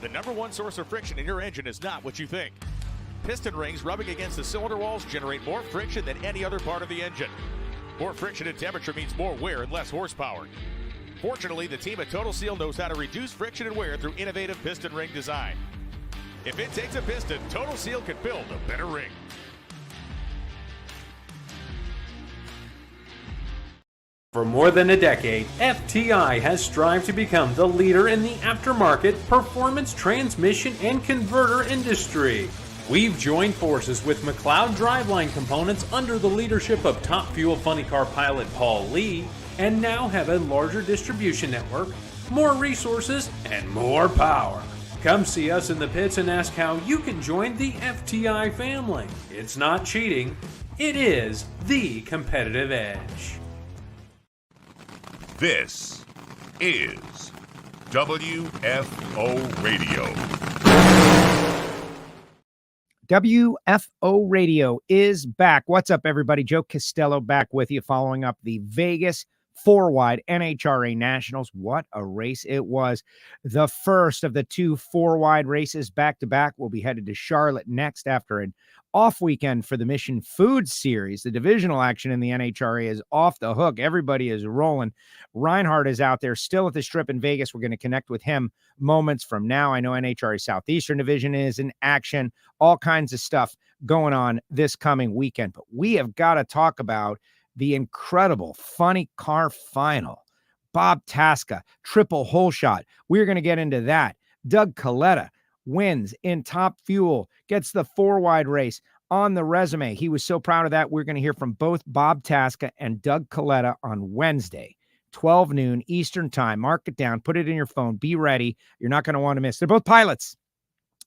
The number one source of friction in your engine is not what you think. Piston rings rubbing against the cylinder walls generate more friction than any other part of the engine. More friction and temperature means more wear and less horsepower. Fortunately, the team at Total Seal knows how to reduce friction and wear through innovative piston ring design. If it takes a piston, Total Seal can build a better ring. For more than a decade, FTI has strived to become the leader in the aftermarket performance transmission and converter industry. We've joined forces with McLeod Driveline Components under the leadership of Top Fuel Funny Car pilot Paul Lee, and now have a larger distribution network, more resources, and more power. Come see us in the pits and ask how you can join the FTI family. It's not cheating, it is the competitive edge. This is WFO Radio. WFO Radio is back. What's up, everybody? Joe Castello back with you, following up the Vegas 4-wide NHRA Nationals. What a race it was. The first of the two 4-wide races back-to-back. We'll be headed to Charlotte next after an off weekend for the Mission Food Series. The divisional action in the NHRA is off the hook. Everybody is rolling. Reinhart is out there still at the Strip in Vegas. We're going to connect with him moments from now. I know NHRA Southeastern Division is in action. All kinds of stuff going on this coming weekend. But we have got to talk about the incredible funny car final. Bob Tasca, triple hole shot. We're going to get into that. Doug Kalitta wins in Top Fuel, gets the 4-wide race on the resume. He was so proud of that. We're going to hear from both Bob Tasca and Doug Kalitta on Wednesday, 12 noon Eastern time. Mark it down, put it in your phone, be ready. You're not going to want to miss. They're both pilots.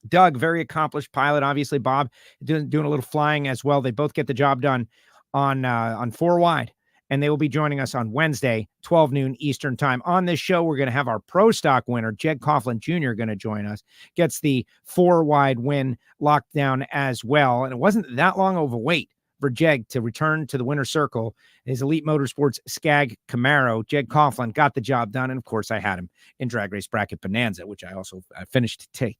Doug, very accomplished pilot. Obviously, Bob doing a little flying as well. They both get the job done on 4-wide. And they will be joining us on Wednesday, 12 noon Eastern time. On this show, we're going to have our Pro Stock winner, Jeg Coughlin Jr., going to join us. Gets the 4-wide win locked down as well. And it wasn't that long of a wait for Jeg to return to the winner's circle. His Elite Motorsports Skag Camaro. Jeg Coughlin got the job done. And, of course, I had him in Drag Race Bracket Bonanza, which I also finished terribly.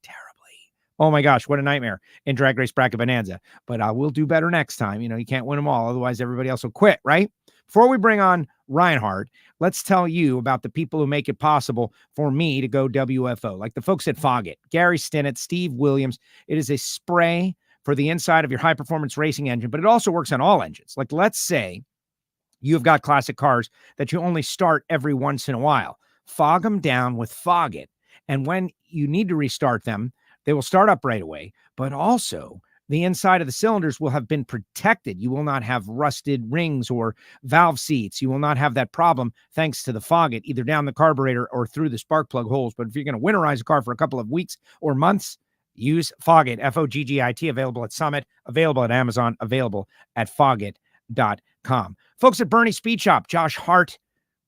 Oh, my gosh, what a nightmare in Drag Race Bracket Bonanza. But we'll do better next time. You know, you can't win them all. Otherwise, everybody else will quit, right? Before we bring on Reinhart, let's tell you about the people who make it possible for me to go WFO, like the folks at Foggit, Gary Stinnett, Steve Williams. It is a spray for the inside of your high-performance racing engine, but it also works on all engines. Like, let's say you've got classic cars that you only start every once in a while. Fog them down with Foggit, and when you need to restart them, they will start up right away, but also the inside of the cylinders will have been protected. You will not have rusted rings or valve seats. You will not have that problem thanks to the Foggit, either down the carburetor or through the spark plug holes. But if you're going to winterize a car for a couple of weeks or months, use Foggit, Foggit, available at Summit, available at Amazon, available at Foggit.com. Folks at Bernie Speed Shop, Josh Hart,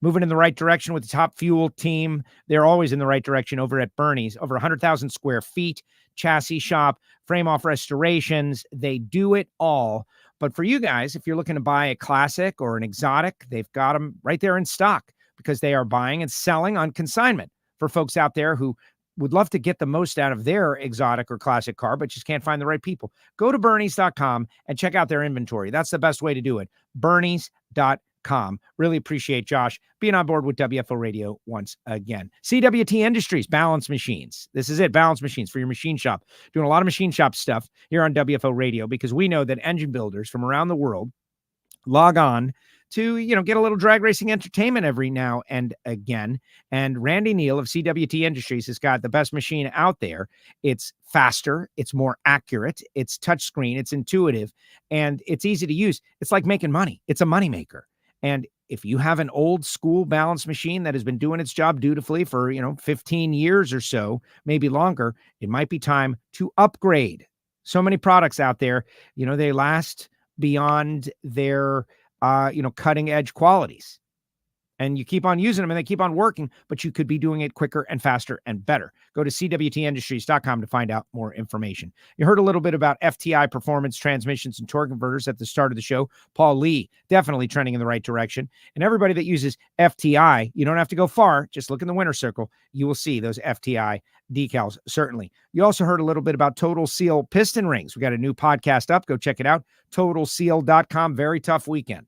moving in the right direction with the Top Fuel team. They're always in the right direction over at Bernie's. Over 100,000 square feet, chassis shop, frame-off restorations. They do it all. But for you guys, if you're looking to buy a classic or an exotic, they've got them right there in stock because they are buying and selling on consignment for folks out there who would love to get the most out of their exotic or classic car, but just can't find the right people. Go to Bernies.com and check out their inventory. That's the best way to do it. Bernies.com. Really appreciate Josh being on board with WFO Radio once again. CWT Industries, Balance Machines. This is it, Balance Machines for your machine shop. Doing a lot of machine shop stuff here on WFO Radio because we know that engine builders from around the world log on to, get a little drag racing entertainment every now and again. And Randy Neal of CWT Industries has got the best machine out there. It's faster, it's more accurate, it's touchscreen, it's intuitive, and it's easy to use. It's like making money. It's a moneymaker. And if you have an old school balance machine that has been doing its job dutifully for, 15 years or so, maybe longer, it might be time to upgrade. So many products out there, they last beyond their, cutting edge qualities. and you keep on using them and they keep on working, but you could be doing it quicker and faster and better. Go to cwtindustries.com to find out more information. You heard a little bit about FTI performance transmissions and torque converters at the start of the show. Paul Lee, definitely trending in the right direction. And everybody that uses FTI, you don't have to go far. Just look in the winner circle. You will see those FTI decals, certainly. You also heard a little bit about Total Seal piston rings. We got a new podcast up. Go check it out. TotalSeal.com. Very tough weekend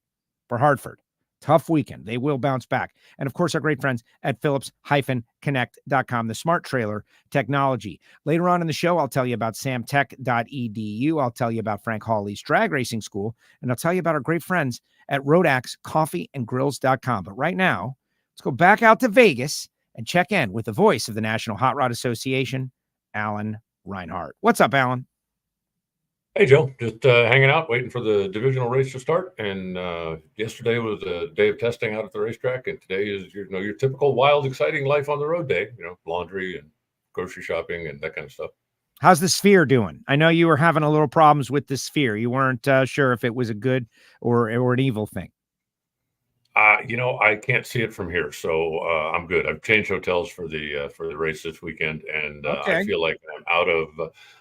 for Hartford. Tough weekend. They will bounce back. And of course, our great friends at Phillips-Connect.com, the smart trailer technology. Later on in the show, I'll tell you about samtech.edu. I'll tell you about Frank Hawley's Drag Racing School. And I'll tell you about our great friends at RodaxCoffeeandGrills.com. But right now, let's go back out to Vegas and check in with the voice of the National Hot Rod Association, Alan Reinhart. What's up, Alan? Hey, Joe, just hanging out, waiting for the divisional race to start. And yesterday was a day of testing out at the racetrack, and today is your typical wild, exciting life on the road day. Laundry and grocery shopping and that kind of stuff. How's the Sphere doing? I know you were having a little problems with the Sphere. You weren't sure if it was a good or an evil thing. I can't see it from here, so I'm good. I've changed hotels for the race this weekend, and okay. I feel like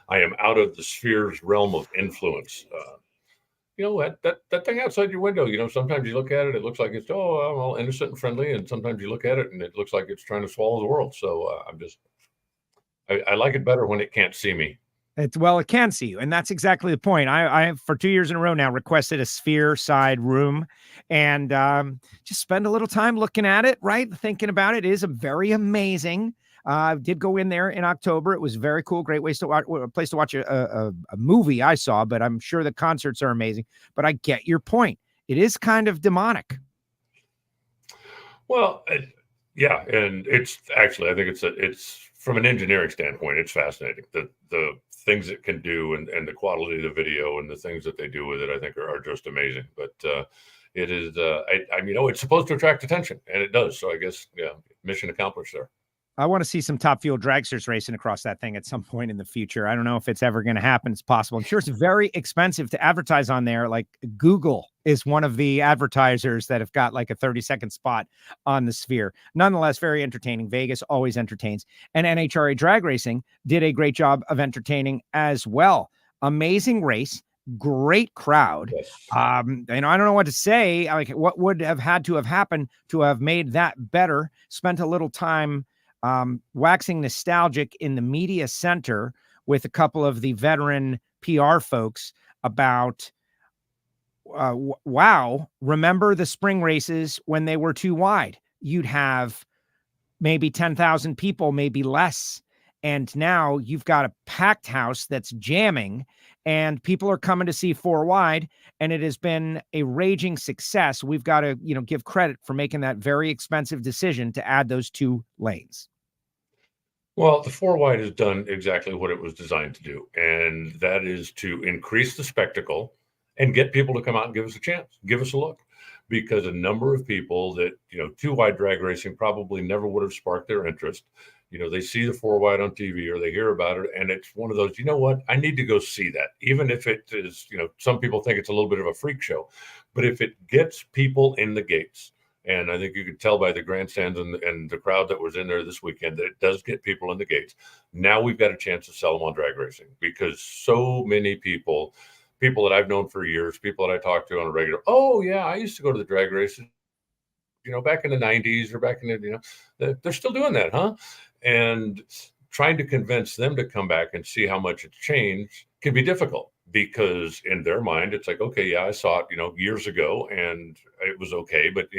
I am out of the Sphere's realm of influence. That thing outside your window. Sometimes you look at it, it looks like it's all innocent and friendly, and sometimes you look at it and it looks like it's trying to swallow the world. So I like it better when it can't see me. It can see you. And that's exactly the point. I for 2 years in a row now requested a Sphere side room and just spend a little time looking at it, right? Thinking about it. It is a very amazing. Did go in there in October. It was very cool. Great place to watch a movie I saw, but I'm sure the concerts are amazing. But I get your point. It is kind of demonic. Well, yeah. And it's actually, I think it's from an engineering standpoint, it's fascinating. The things it can do and the quality of the video and the things that they do with it, I think are just amazing. But it is, it's supposed to attract attention, and it does. So I guess, mission accomplished there. I want to see some top fuel dragsters racing across that thing at some point in the future. I don't know if it's ever going to happen. It's possible. I'm sure it's very expensive to advertise on there. Like Google is one of the advertisers that have got like a 30-second spot on the Sphere. Nonetheless, very entertaining. Vegas always entertains. And NHRA Drag Racing did a great job of entertaining as well. Amazing race. Great crowd. Yes. I don't know what to say. Like, what would have had to have happened to have made that better? Spent a little time waxing nostalgic in the media center with a couple of the veteran PR folks about, wow, remember the spring races when they were too wide? You'd have maybe 10,000 people, maybe less. And now you've got a packed house that's jamming and people are coming to see 4 wide, and it has been a raging success. We've got to, give credit for making that very expensive decision to add those 2 lanes. Well, the 4 wide has done exactly what it was designed to do, and that is to increase the spectacle and get people to come out and give us a chance, give us a look, because a number of people that, 2 wide drag racing probably never would have sparked their interest. They see the 4 wide on TV or they hear about it, and it's one of those, I need to go see that, even if it is, some people think it's a little bit of a freak show, but if it gets people in the gates, and I think you could tell by the grandstands and the crowd that was in there this weekend that it does get people in the gates. Now we've got a chance to sell them on drag racing, because so many people that I've known for years, people that I talk to on a regular, oh yeah, I used to go to the drag races, back in the 90s or back in the, they're still doing that, huh? And trying to convince them to come back and see how much it's changed can be difficult, because in their mind, it's like, okay, yeah, I saw it, years ago and it was okay, but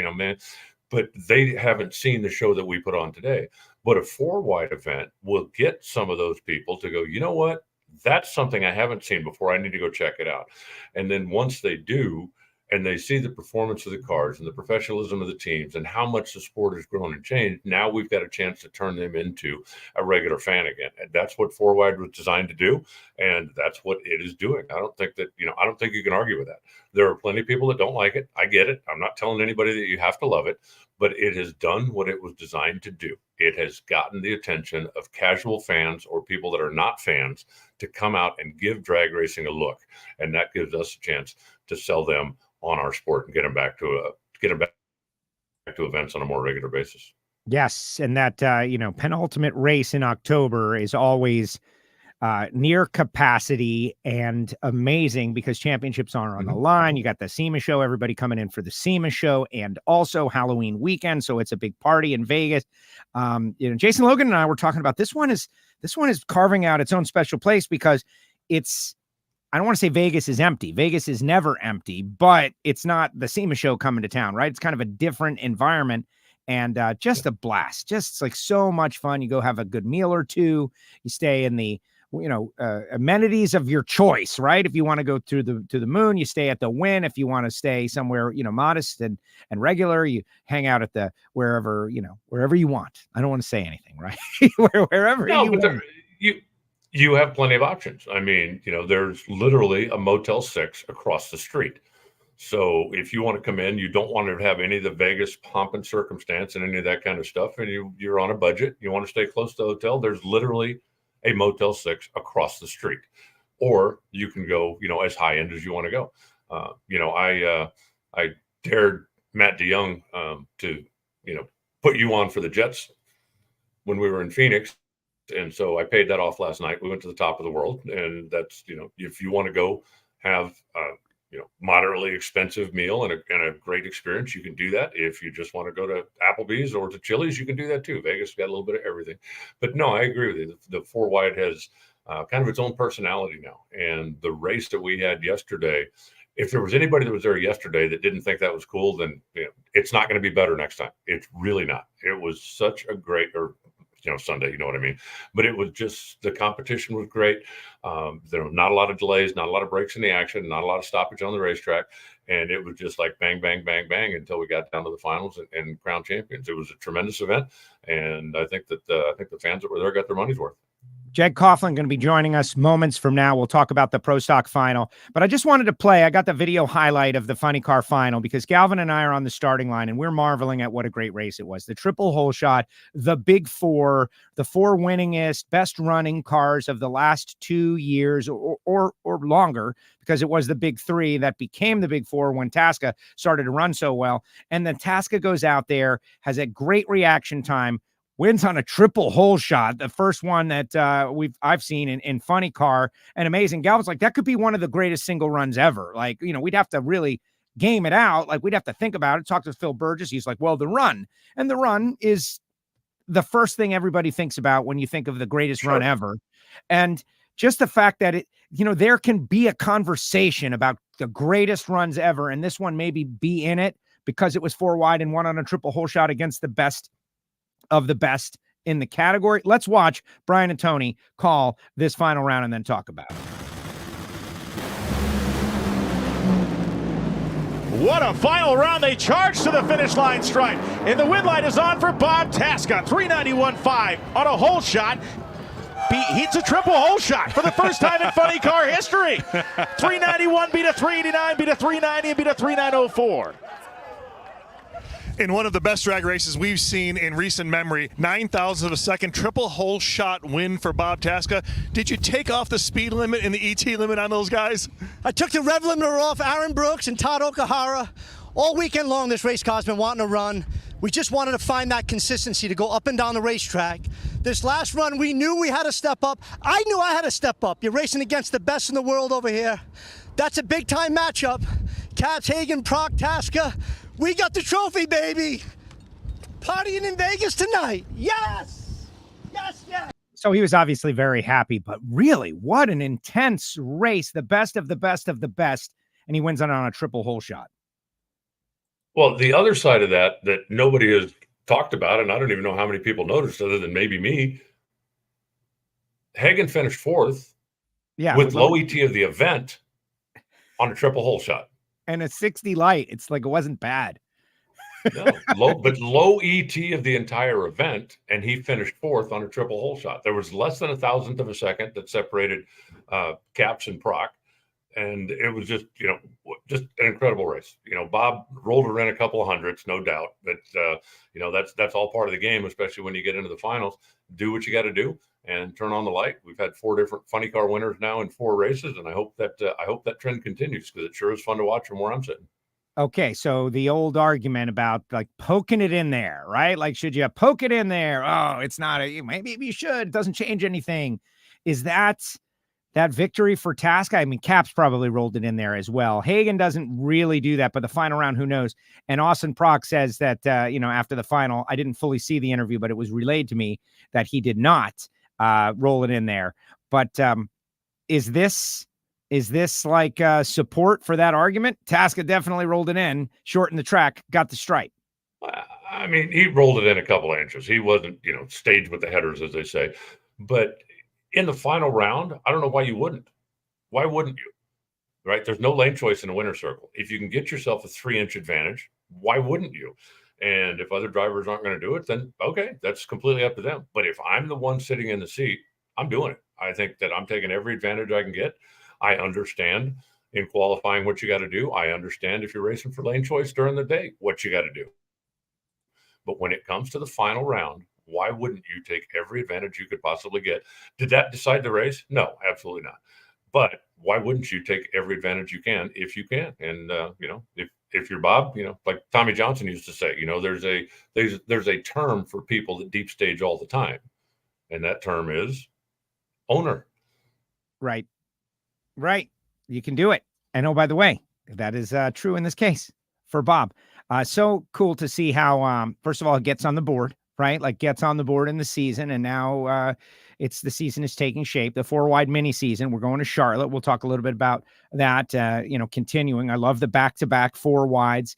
but they haven't seen the show that we put on today. But a 4 wide event will get some of those people to go, you know what? That's something I haven't seen before. I need to go check it out. And then once they do, and they see the performance of the cars and the professionalism of the teams and how much the sport has grown and changed, now we've got a chance to turn them into a regular fan again. And that's what 4 wide was designed to do. And that's what it is doing. I don't think that, I don't think you can argue with that. There are plenty of people that don't like it. I get it. I'm not telling anybody that you have to love it, but it has done what it was designed to do. It has gotten the attention of casual fans or people that are not fans to come out and give drag racing a look. And that gives us a chance to sell them on our sport and get them back to to events on a more regular basis. Yes, and that penultimate race in October is always near capacity and amazing because championships are on the line. You got the SEMA show, everybody coming in for the SEMA show, and also Halloween weekend, so it's a big party in Vegas. Jason Logan and I were talking about this one is carving out its own special place because it's, I don't want to say Vegas is empty. Vegas is never empty, but it's not the SEMA show coming to town, right? It's kind of a different environment. And just a blast, just like so much fun. You go have a good meal or two. You stay in the, amenities of your choice, right? If you want to go to the moon, you stay at the Wynn. If you want to stay somewhere, modest and regular, you hang out at the wherever you want. I don't want to say anything, right? wherever you want. You have plenty of options. I mean, there's literally a Motel 6 across the street. So if you want to come in, you don't want to have any of the Vegas pomp and circumstance and any of that kind of stuff, and you're on a budget, you want to stay close to the hotel, there's literally a Motel 6 across the street. Or you can go, as high end as you want to go. I dared Matt DeYoung to, put you on for the Jets when we were in Phoenix. And so I paid that off last night. We went to the top of the world. And that's, if you want to go have moderately expensive meal and a great experience, you can do that. If you just want to go to Applebee's or to Chili's, you can do that too. Vegas got a little bit of everything. But no, I agree with you. The four wide has kind of its own personality now. And the race that we had yesterday, if there was anybody that was there yesterday that didn't think that was cool, then it's not going to be better next time. It's really not. It was such a great, Sunday, you know what I mean? But it was just, the competition was great. There were not a lot of delays, not a lot of breaks in the action, not a lot of stoppage on the racetrack. And it was just like bang, bang, bang, bang until we got down to the finals and crowned champions. It was a tremendous event. And I think that the fans that were there got their money's worth. Jeg Coughlin going to be joining us moments from now. We'll talk about the Pro Stock final, but I just wanted to play. I got the video highlight of the funny car final because Galvin and I are on the starting line and we're marveling at what a great race it was. The triple hole shot, the big four, the four winningest, best running cars of the last 2 years or longer, because it was the big three that became the big four when Tasca started to run so well. And then Tasca goes out there, has a great reaction time, wins on a triple hole shot, the first one that I've seen in funny car, and amazing. Galvin's like, that could be one of the greatest single runs ever. Like, we'd have to really game it out. Like, we'd have to think about it. Talk to Phil Burgess. He's like, well, the run is the first thing everybody thinks about when you think of the greatest run ever. And just the fact that there can be a conversation about the greatest runs ever, and this one maybe be in it because it was four wide and won on a triple hole shot against the best of the best in the category. Let's watch Brian and Tony call this final round and then talk about it. What a final round. They charge to the finish line stripe. And the win light is on for Bob Tasca. 391.5 on a hole shot. Beats a triple hole shot for the first time in funny car history. 391 beat a 389, beat a 390, and beat a 3904. In one of the best drag races we've seen in recent memory, 9,000 of a second triple hole shot win for Bob Tasca. Did you take off the speed limit and the ET limit on those guys? I took the rev limiter off Aaron Brooks and Todd Okahara. All weekend long, this race car's been wanting to run. We just wanted to find that consistency to go up and down the racetrack. This last run, we knew we had to step up. I knew I had to step up. You're racing against the best in the world over here. That's a big-time matchup. Katz, Hagen, Prock, Tasca. We got the trophy, baby. Partying in Vegas tonight. Yes! Yes, yes! So he was obviously very happy, but really, what an intense race. The best of the best of the best. And he wins on a triple hole shot. Well, the other side of that nobody has talked about, and I don't even know how many people noticed other than maybe me, Hagen finished fourth with low ET of the event on a triple hole shot. And a 60 light. It's like, it wasn't bad. No, low ET of the entire event, and he finished fourth on a triple hole shot. There was less than 1,000th of a second that separated Caps and Prock, and it was just an incredible race. Bob rolled around a couple of hundreds, no doubt, but that's all part of the game, especially when you get into the finals. Do what you got to do and turn on the light. We've had 4 different funny car winners now in 4 races, and I hope that trend continues because it sure is fun to watch from where I'm sitting. Okay, so the old argument about like poking it in there, right? Like, should you poke it in there? Oh, it's not maybe you should. It doesn't change anything. Is that victory for Tasca? I mean, Cap's probably rolled it in there as well. Hagan doesn't really do that, but the final round, who knows? And Austin Prock says that, after the final, I didn't fully see the interview, but it was relayed to me that he did not roll it in there. But is this like support for that argument? Tasca definitely rolled it in, shortened the track, got the stripe. I mean, he rolled it in a couple of inches. He wasn't, staged with the headers, as they say. But in the final round, I don't know why you wouldn't. Why wouldn't you? Right? There's no lane choice in a winner's circle. If you can get yourself a 3-inch advantage, why wouldn't you? And if other drivers aren't going to do it, then okay, that's completely up to them. But if I'm the one sitting in the seat, I'm doing it. I think that I'm taking every advantage I can get. I understand in qualifying what you got to do. I understand if you're racing for lane choice during the day, what you got to do. But when it comes to the final round, why wouldn't you take every advantage you could possibly get? Did that decide the race? No, absolutely not. But why wouldn't you take every advantage you can if you can? And if you're Bob, like Tommy Johnson used to say, there's a term for people that deep stage all the time, and that term is owner. Right. You can do it. And oh, by the way, that is true in this case for Bob. So cool to see how, first of all, it gets on the board, right? Like gets on the board in the season. And now the season is taking shape, the 4-wide mini season. We're going to Charlotte. We'll talk a little bit about that, continuing. I love the back-to-back 4 wides.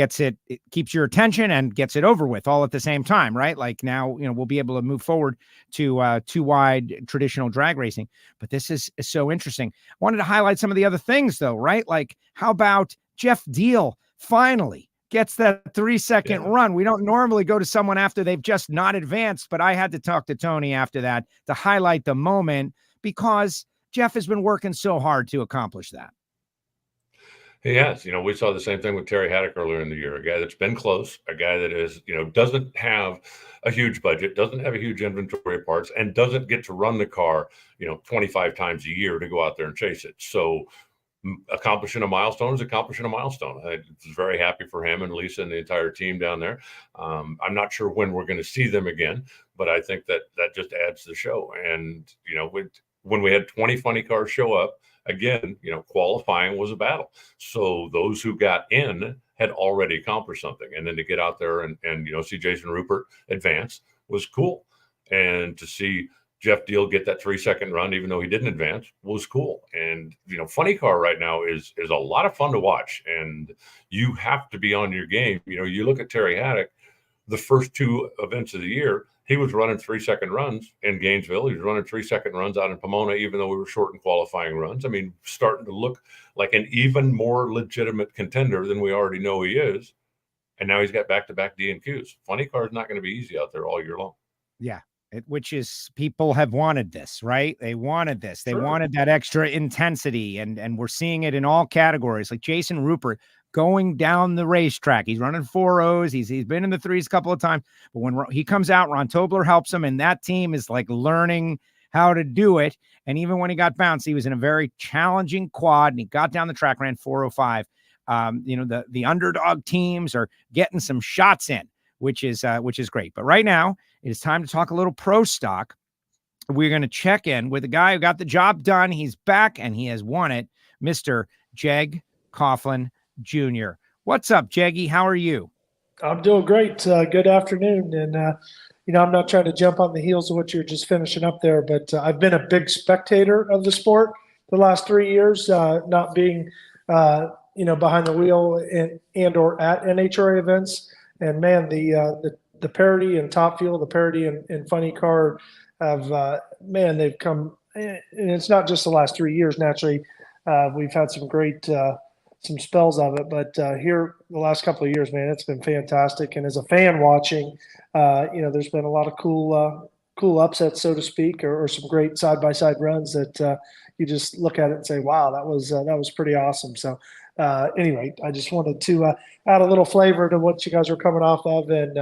It keeps your attention and gets it over with all at the same time, right? Like now, we'll be able to move forward to 2-wide traditional drag racing. But this is so interesting. I wanted to highlight some of the other things though, right? Like how about Jeff Deal finally gets that 3-second run? We don't normally go to someone after they've just not advanced, but I had to talk to Tony after that to highlight the moment because Jeff has been working so hard to accomplish that. He has. We saw the same thing with Terry Haddock earlier in the year, a guy that's been close, a guy that is, doesn't have a huge budget, doesn't have a huge inventory of parts, and doesn't get to run the car, 25 times a year to go out there and chase it. So accomplishing a milestone is accomplishing a milestone. I was very happy for him and Lisa and the entire team down there. I'm not sure when we're going to see them again, but I think that just adds to the show. And, when we had 20 funny cars show up, again, qualifying was a battle. So those who got in had already accomplished something. And then to get out there and see Jason Rupert advance was cool. And to see Jeff Deal get that 3-second run, even though he didn't advance, was cool. And, funny car right now is a lot of fun to watch. And you have to be on your game. You look at Terry Haddock, the first 2 events of the year, he was running 3-second runs in Gainesville. He was running 3-second runs out in Pomona, even though we were short in qualifying runs. I mean, starting to look like an even more legitimate contender than we already know he is. And now he's got back-to-back DNQs. Funny car is not going to be easy out there all year long. Yeah. Which is, people have wanted this, right? They wanted this. They wanted that extra intensity, and we're seeing it in all categories. Like Jason Rupert going down the racetrack. He's running 4.0s. He's been in the 3s a couple of times, but when he comes out, Ron Tobler helps him, and that team is like learning how to do it. And even when he got bounced, he was in a very challenging quad, and he got down the track, ran 4.05. The underdog teams are getting some shots in, which is great. But right now, it is time to talk a little pro stock. We're going to check in with the guy who got the job done. He's back, and he has won it, Mr. Jeg Coughlin Jr. What's up, Jeggy? How are you? I'm doing great. Good afternoon. And, I'm not trying to jump on the heels of what you're just finishing up there, but I've been a big spectator of the sport the last 3 years, not being, behind the wheel and or at NHRA events. And, man, the parity and Top Fuel, the parity and funny car have, they've come. And it's not just the last 3 years. Naturally, we've had some great some spells of it, but here the last couple of years, man, it's been fantastic. And as a fan watching, there's been a lot of cool upsets, so to speak, or some great side-by-side runs that you just look at it and say, wow, that was pretty awesome. So anyway, I just wanted to add a little flavor to what you guys are coming off of, and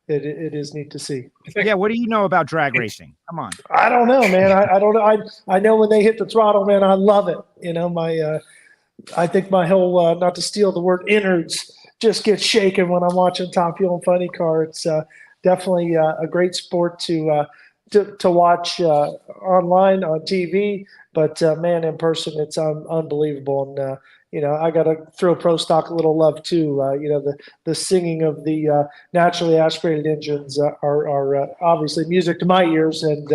it is neat to see. Yeah, what do you know about drag racing? Come on. I don't know, man. I don't know. I know when they hit the throttle, man, I love it. I think my whole, not to steal the word, innards just get shaken when I'm watching Top Fuel and Funny Car. It's definitely a great sport to watch online on TV, but man, in person, it's unbelievable. And I got to throw Pro Stock a little love too. The singing of the naturally aspirated engines are obviously music to my ears, and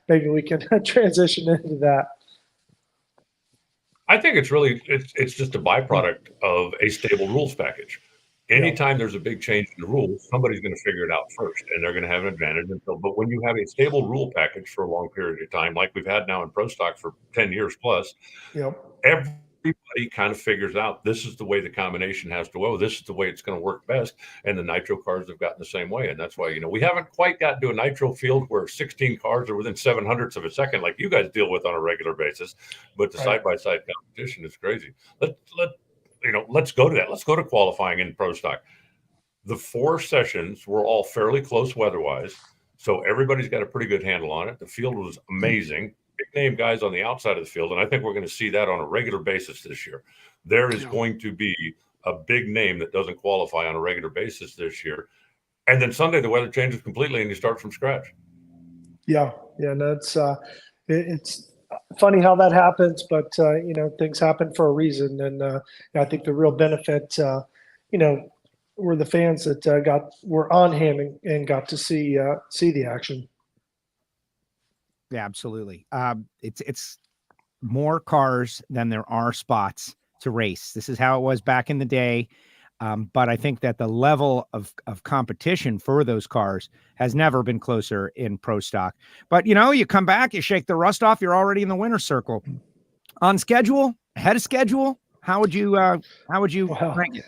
maybe we can transition into that. I think it's just a byproduct of a stable rules package. Anytime there's a big change in the rules, somebody's going to figure it out first, and they're going to have an advantage. But when you have a stable rule package for a long period of time, like we've had now in Pro Stock for 10 years plus, everybody kind of figures out this is the way the combination has to go. This is the way it's going to work best. And the nitro cars have gotten the same way. And that's why, we haven't quite gotten to a nitro field where 16 cars are within 700ths of a second like you guys deal with on a regular basis. But the side-by-side competition is crazy. Let's go to that. Let's go to qualifying in Pro Stock. The 4 sessions were all fairly close weather-wise, so everybody's got a pretty good handle on it. The field was amazing. Big-name guys on the outside of the field, and I think we're going to see that on a regular basis this year. There is going to be a big name that doesn't qualify on a regular basis this year. And then Sunday, the weather changes completely, and you start from scratch. Yeah, no, it's funny how that happens, but things happen for a reason, and I think the real benefit, were the fans that were on hand and got to see the action. Yeah, absolutely. It's more cars than there are spots to race. This is how it was back in the day. But I think that the level of competition for those cars has never been closer in Pro Stock. But, you come back, you shake the rust off, you're already in the winner's circle. On schedule, ahead of schedule, how would you rank it?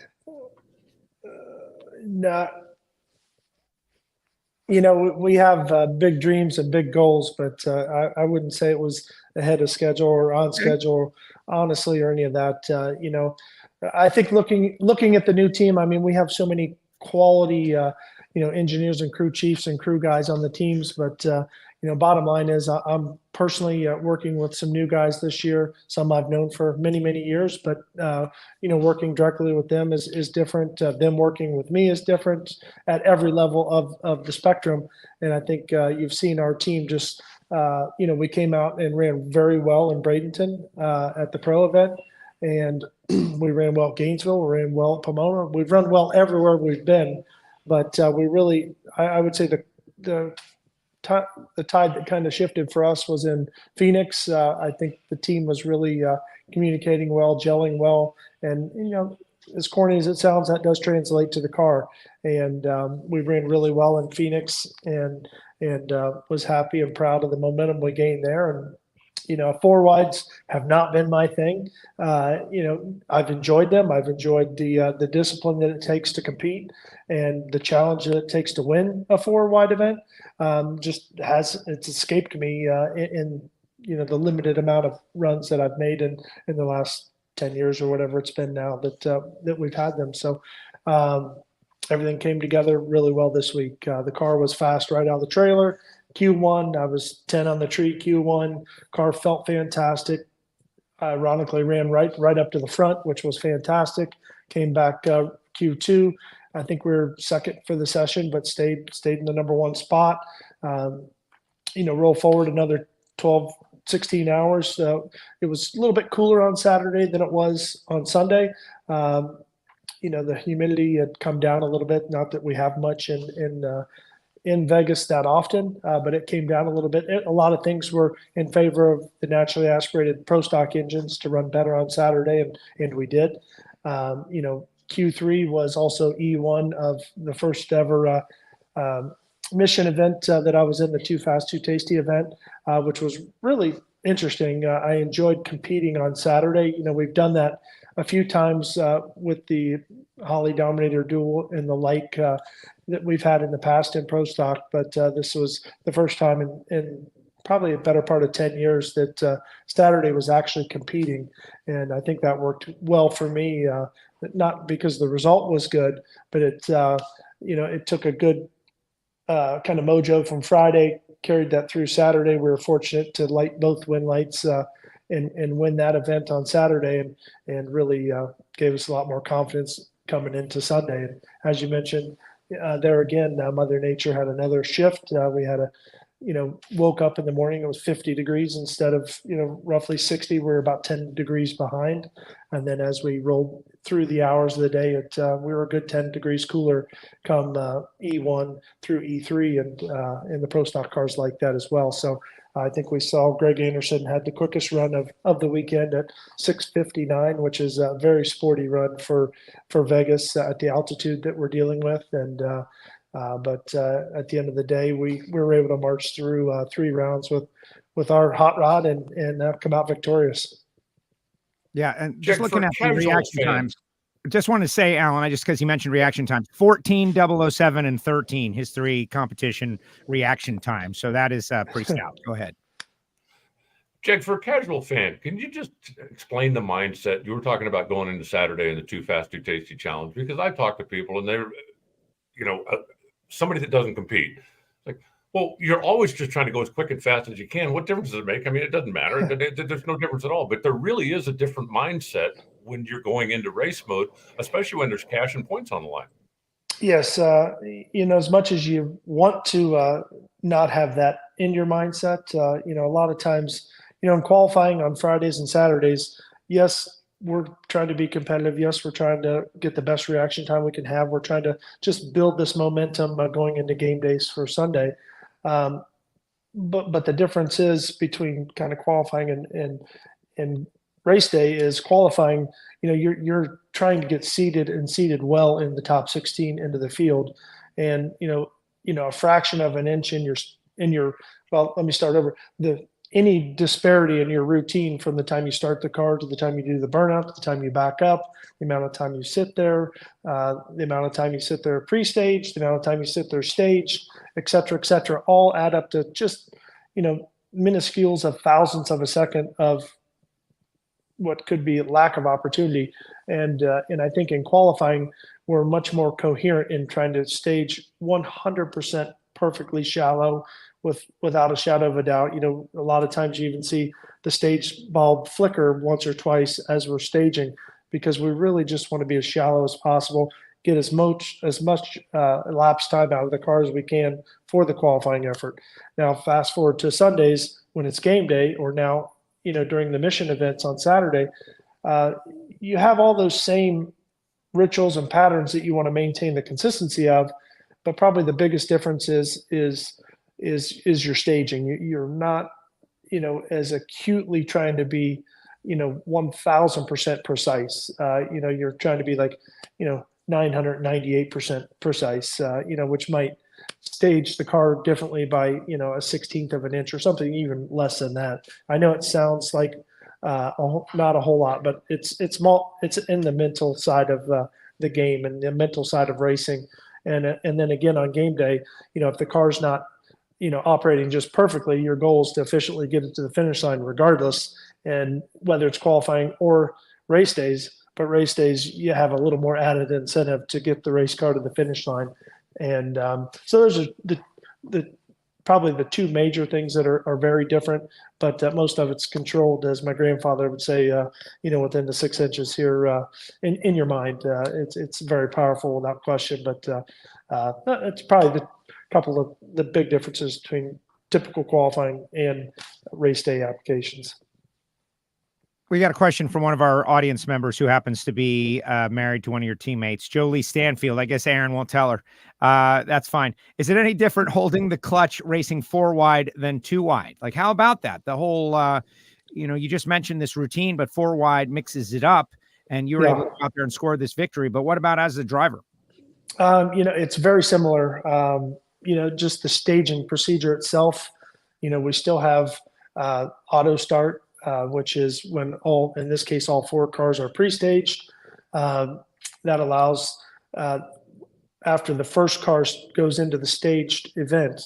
We have big dreams and big goals, but I wouldn't say it was ahead of schedule or on schedule, honestly, or any of that. I think looking at the new team, I mean, we have so many quality, engineers and crew chiefs and crew guys on the teams. But, bottom line is I'm personally working with some new guys this year. Some I've known for many, many years, but, working directly with them is different. Them working with me is different at every level of the spectrum. And I think you've seen our team just, we came out and ran very well in Bradenton at the pro event. And we ran well at Gainesville. We ran well at Pomona. We've run well everywhere we've been, but we really, I would say the tide that kind of shifted for us was in Phoenix. I think the team was really communicating well, gelling well, and as corny as it sounds, that does translate to the car. And we ran really well in Phoenix, and was happy and proud of the momentum we gained there. And 4 wides have not been my thing. I've enjoyed them. I've enjoyed the discipline that it takes to compete and the challenge that it takes to win a 4 wide event. It's escaped me in the limited amount of runs that I've made in the last 10 years or whatever it's been now that we've had them. So everything came together really well this week. The car was fast right out of the trailer. Q1, I was 10 on the tree. Q1, car felt fantastic. Ironically, ran right up to the front, which was fantastic. Came back Q2. I think we were second for the session, but stayed in the number 1 spot. Roll forward another 12, 16 hours. It was a little bit cooler on Saturday than it was on Sunday. The humidity had come down a little bit. Not that we have much in Vegas that often, but it came down a little bit. A lot of things were in favor of the naturally aspirated Pro Stock engines to run better on Saturday, and we did. Q3 was also E1 of the first ever mission event that I was in, the Too Fast, Too Tasty event, which was really interesting. I enjoyed competing on Saturday. We've done that a few times with the Holly Dominator Duel and the like that we've had in the past in Pro Stock, but this was the first time in probably a better part of 10 years that Saturday was actually competing. And I think that worked well for me, not because the result was good, but it took a good kind of mojo from Friday, carried that through Saturday. We were fortunate to light both win lights and win that event on Saturday, and really gave us a lot more confidence coming into Sunday. And as you mentioned, there again, Mother Nature had another shift. We had woke up in the morning, it was 50 degrees instead of, roughly 60. We were about 10 degrees behind. And then as we rolled through the hours of the day, we were a good 10 degrees cooler come E1 through E3, and the Pro Stock cars like that as well. So I think we saw Greg Anderson had the quickest run of the weekend at 6:59, which is a very sporty run for Vegas at the altitude that we're dealing with. And but at the end of the day, we were able to march through 3 rounds with our hot rod and come out victorious. Yeah, and just looking at the reaction times, just want to say, Alan, because you mentioned reaction times, 14, 007, and 13, his 3 competition reaction times. So that is pretty stout. Go ahead. Jake, for a casual fan, can you just explain the mindset? You were talking about going into Saturday in the Too Fast, Too Tasty challenge, because I talked to people and they're, somebody that doesn't compete. It's like, well, you're always just trying to go as quick and fast as you can. What difference does it make? I mean, it doesn't matter. There's no difference at all. But there really is a different mindset when you're going into race mode, especially when there's cash and points on the line. Yes. As much as you want to not have that in your mindset, a lot of times, in qualifying on Fridays and Saturdays, yes, we're trying to be competitive. Yes, we're trying to get the best reaction time we can have. We're trying to just build this momentum going into game days for Sunday. But the difference is between kind of qualifying and race day is qualifying. You're trying to get seated well in the top 16 into the field, and a fraction of an inch in your. Well, let me start over. Any disparity in your routine from the time you start the car to the time you do the burnout, to the time you back up, the amount of time you sit there, the amount of time you sit there pre-stage, the amount of time you sit there staged, et cetera, all add up to just, minuscules of thousandths of a second of what could be lack of opportunity. And I think in qualifying, we're much more coherent in trying to stage 100% perfectly shallow, without a shadow of a doubt. A lot of times you even see the stage bulb flicker once or twice as we're staging, because we really just want to be as shallow as possible, get as much elapsed time out of the car as we can for the qualifying effort. Now, fast forward to Sundays when it's game day, or now, during the mission events on Saturday, you have all those same rituals and patterns that you want to maintain the consistency of, but probably the biggest difference is your staging. You're not, as acutely trying to be, 1000% precise. You're trying to be like, 998% precise, which might stage the car differently by, a 16th of an inch or something even less than that. I know it sounds like not a whole lot, but it's in the mental side of the game and the mental side of racing. And then again, on game day, if the car's not, operating just perfectly, your goal is to efficiently get it to the finish line regardless, and whether it's qualifying or race days. But race days, you have a little more added incentive to get the race car to the finish line. And so those are probably the 2 major things that are very different, but most of it's controlled, as my grandfather would say, within the 6 inches here in your mind. It's very powerful without question, but it's probably the couple of the big differences between typical qualifying and race day applications. We got a question from one of our audience members who happens to be married to one of your teammates, Jolie Stanfield. I guess Aaron won't tell her. That's fine. Is it any different holding the clutch racing 4 wide than 2 wide? Like, how about that? The whole, you just mentioned this routine, but 4 wide mixes it up, and you were able to go out there and score this victory. But what about as a driver? It's very similar. Just the staging procedure itself. We still have auto start, which is when in this case, all 4 cars are pre-staged. That allows, after the first car goes into the staged event,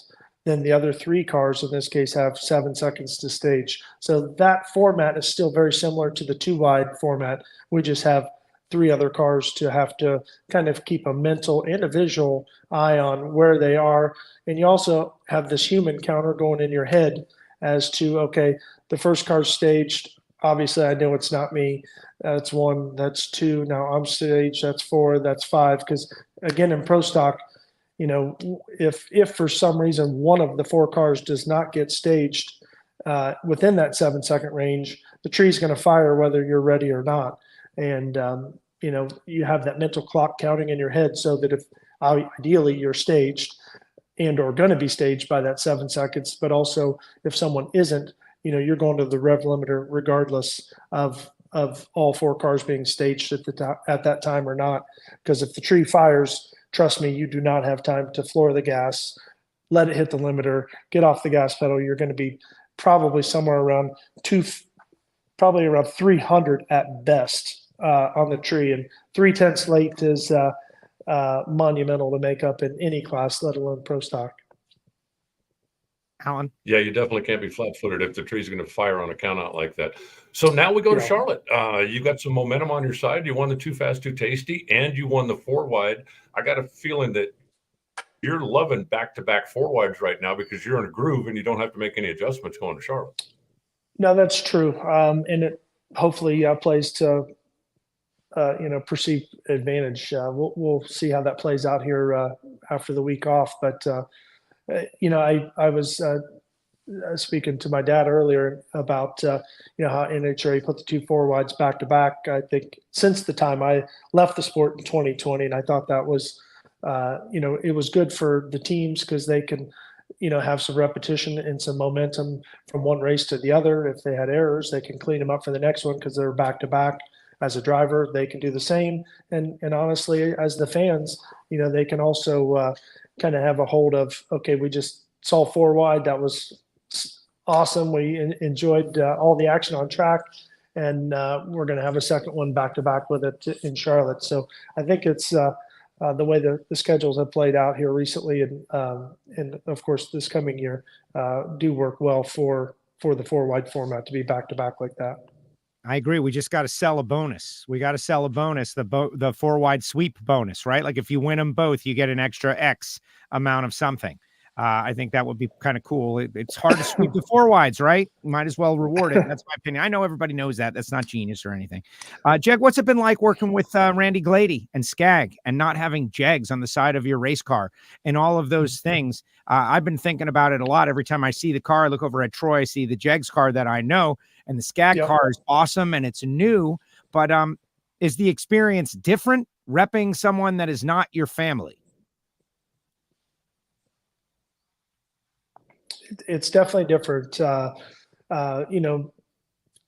then the other 3 cars in this case have 7 seconds to stage. So that format is still very similar to the 2 wide format. We just have 3 other cars to have to kind of keep a mental and a visual eye on where they are. And you also have this human counter going in your head as to, okay, the first car's staged, obviously I know it's not me. That's 1, that's 2. Now I'm staged. That's 4, that's 5. Because again, in pro stock, if for some reason one of the 4 cars does not get staged within that 7-second range, the tree's going to fire whether you're ready or not. And you have that mental clock counting in your head, so that if ideally you're staged and or going to be staged by that 7 seconds, but also if someone isn't, you're going to the rev limiter regardless of all 4 cars being staged at that time or not. Because if the tree fires, trust me, you do not have time to floor the gas, let it hit the limiter, get off the gas pedal. You're going to be probably somewhere around 300 at best on the tree, and 3/10 late is monumental to make up in any class, let alone pro stock. Alan? Yeah, you definitely can't be flat-footed if the tree's going to fire on a count out like that. So now we go to Charlotte. You got some momentum on your side. You won the Too Fast, Too Tasty, and you won the 4 wide. I got a feeling that you're loving back-to-back 4 wides right now because you're in a groove and you don't have to make any adjustments going to Charlotte. No, that's true. And it hopefully plays to perceived advantage. We'll see how that plays out here after the week off. But I was speaking to my dad earlier about how NHRA put the 2 4 wides back to back. I think since the time I left the sport in 2020, and I thought that was it was good for the teams because they can have some repetition and some momentum from one race to the other. If they had errors, they can clean them up for the next one because they're back to back. As a driver, they can do the same. And honestly, as the fans, they can also kind of have a hold of, okay, we just saw 4 wide. That was awesome. We enjoyed all the action on track, and we're going to have a second one back to back with it in Charlotte. So I think it's the way the schedules have played out here recently, and of course this coming year, do work well for the 4 wide format to be back to back like that. I agree. We just got to sell a bonus. We got to sell a bonus, the 4 wide sweep bonus, right? Like if you win them both, you get an extra X amount of something. I think that would be kind of cool. It's hard to sweep the 4 wides, right? Might as well reward it. That's my opinion. I know everybody knows that. That's not genius or anything. Jeg, what's it been like working with Randy Glady and Skag and not having Jegs on the side of your race car and all of those things? I've been thinking about it a lot. Every time I see the car, I look over at Troy, I see the Jegs car that I know, and the Skag car is awesome and it's new. But is the experience different repping someone that is not your family? It's definitely different.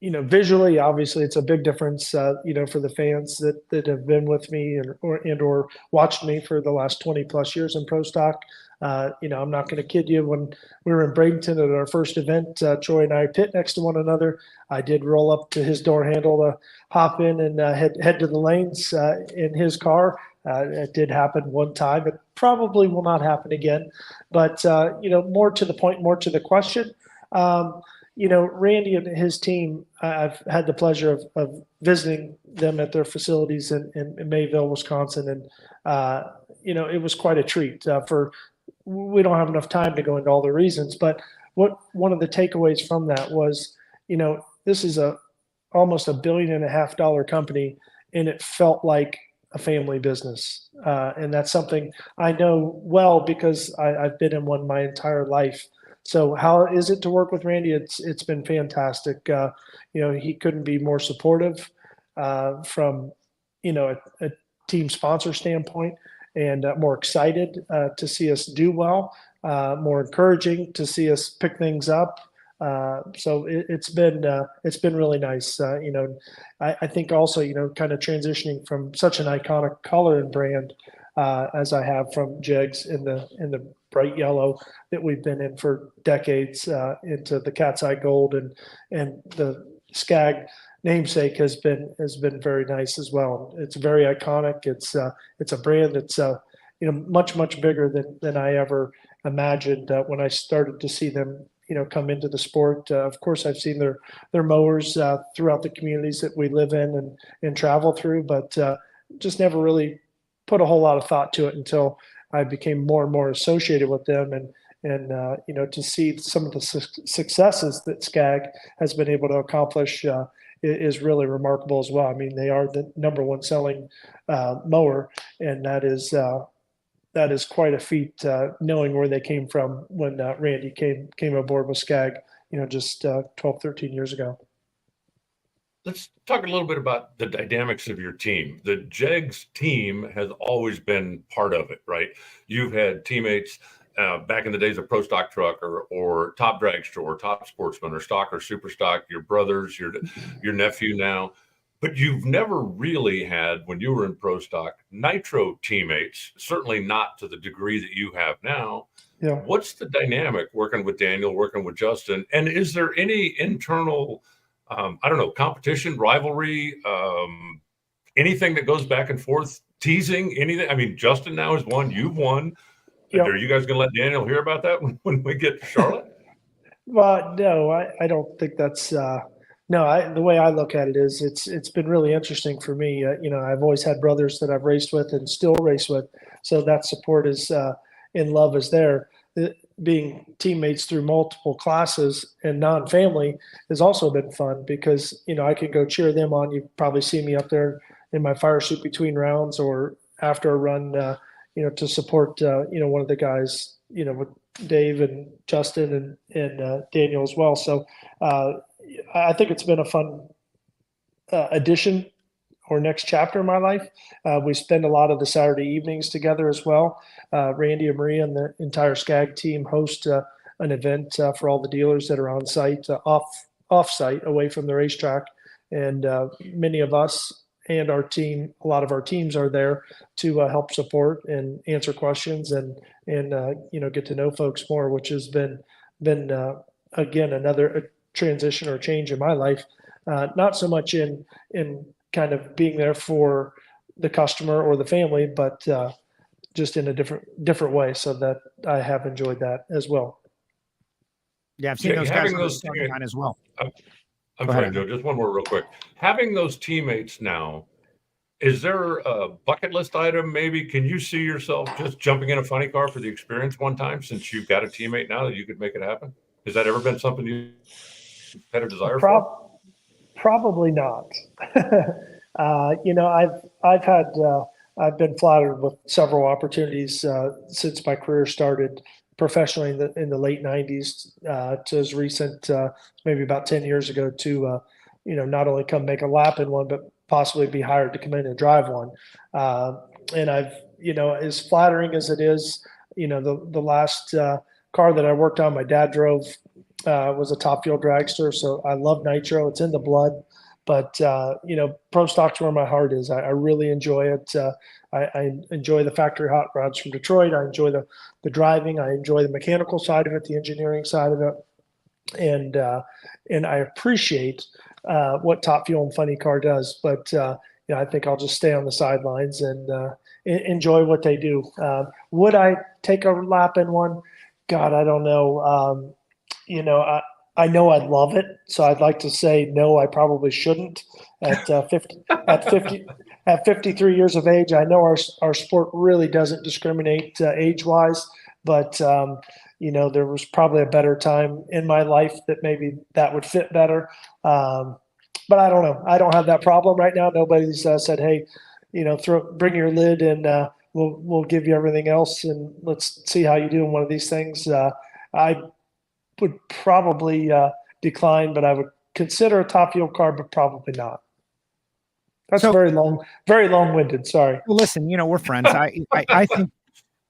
Visually, obviously it's a big difference, for the fans that have been with me or watched me for the last 20 plus years in pro stock. I'm not going to kid you. When we were in Bradenton at our first event, Troy and I pit next to one another. I did roll up to his door handle to hop in and head to the lanes in his car. It did happen one time. It probably will not happen again. But, more to the point, more to the question, Randy and his team, I've had the pleasure of visiting them at their facilities in Mayville, Wisconsin. And, it was quite a treat. We don't have enough time to go into all the reasons, but one of the takeaways from that was, this is almost $1.5 billion company, and it felt like a family business. And that's something I know well because I've been in one my entire life. So how is it to work with Randy? It's been fantastic. He couldn't be more supportive from, a team sponsor standpoint, and more excited to see us do well, more encouraging to see us pick things up. So it's been really nice. I think also, kind of transitioning from such an iconic color and brand as I have from Jegs in the bright yellow that we've been in for decades into the cat's eye gold, and the Skag namesake has been very nice as well. It's very iconic. It's a brand that's much bigger than I ever imagined when I started to see them come into the sport. Of course, I've seen their mowers throughout the communities that we live in and travel through, but just never really put a whole lot of thought to it until I became more and more associated with them, and to see some of the successes that Skag has been able to accomplish is really remarkable as well. I mean, they are the number one selling mower, and that is quite a feat, knowing where they came from when Randy came aboard with Skag, just 12, 13 years ago. Let's talk a little bit about the dynamics of your team. The JEGS team has always been part of it, right? You've had teammates back in the days of Pro Stock Truck or Top Dragster or Top Sportsman or Stock or Super Stock, your brothers, your nephew now. But you've never really had, when you were in Pro Stock, Nitro teammates, certainly not to the degree that you have now. Yeah. What's the dynamic working with Daniel, working with Justin? And is there any internal competition, rivalry, anything that goes back and forth, teasing, anything? I mean, Justin now has won, you've won. Yep. Are you guys going to let Daniel hear about that when we get to Charlotte? Well, no, I don't think that's the way I look at it is it's been really interesting for me. I've always had brothers that I've raced with and still race with. So that support is and love is there. Being teammates through multiple classes and non-family has also been fun because, I can go cheer them on. You probably see me up there in my fire suit between rounds or after a run, to support, one of the guys, with Dave and Justin and Daniel as well. So I think it's been a fun addition or next chapter in my life. We spend a lot of the Saturday evenings together as well. Randy and Maria and the entire Skag team host an event for all the dealers that are on site, off site, away from the racetrack. And many of us and our team, a lot of our teams are there to help support and answer questions and get to know folks more, which has been again another transition or change in my life. Not so much in kind of being there for the customer or the family, but just in a different way, so that I have enjoyed that as well. Yeah, I've seen those guys on as well. I'm sorry, Joe, just one more real quick. Having those teammates now, is there a bucket list item maybe? Can you see yourself just jumping in a funny car for the experience one time since you've got a teammate now that you could make it happen? Has that ever been something you had a desire for? Probably not. I've been flattered with several opportunities since my career started professionally in the late 90s to as recent, maybe about 10 years ago to, not only come make a lap in one, but possibly be hired to come in and drive one. And I've, as flattering as it is, the last car that I worked on, my dad drove was a Top Fuel dragster. So I love nitro. It's in the blood. But, Pro Stock's where my heart is. I really enjoy it. I enjoy the factory hot rods from Detroit. I enjoy the driving. I enjoy the mechanical side of it, the engineering side of it. And I appreciate what Top Fuel and Funny Car does. But, I think I'll just stay on the sidelines and enjoy what they do. Would I take a lap in one? God, I don't know. I know I'd love it, so I'd like to say no. I probably shouldn't. At 53 years of age, I know our sport really doesn't discriminate age-wise, but there was probably a better time in my life that maybe that would fit better. But I don't know. I don't have that problem right now. Nobody's said, "Hey, bring your lid and we'll give you everything else and let's see how you do in one of these things." I would probably decline, but I would consider a Top Fuel car, but probably not. That's very long-winded. Sorry. Well, listen, we're friends.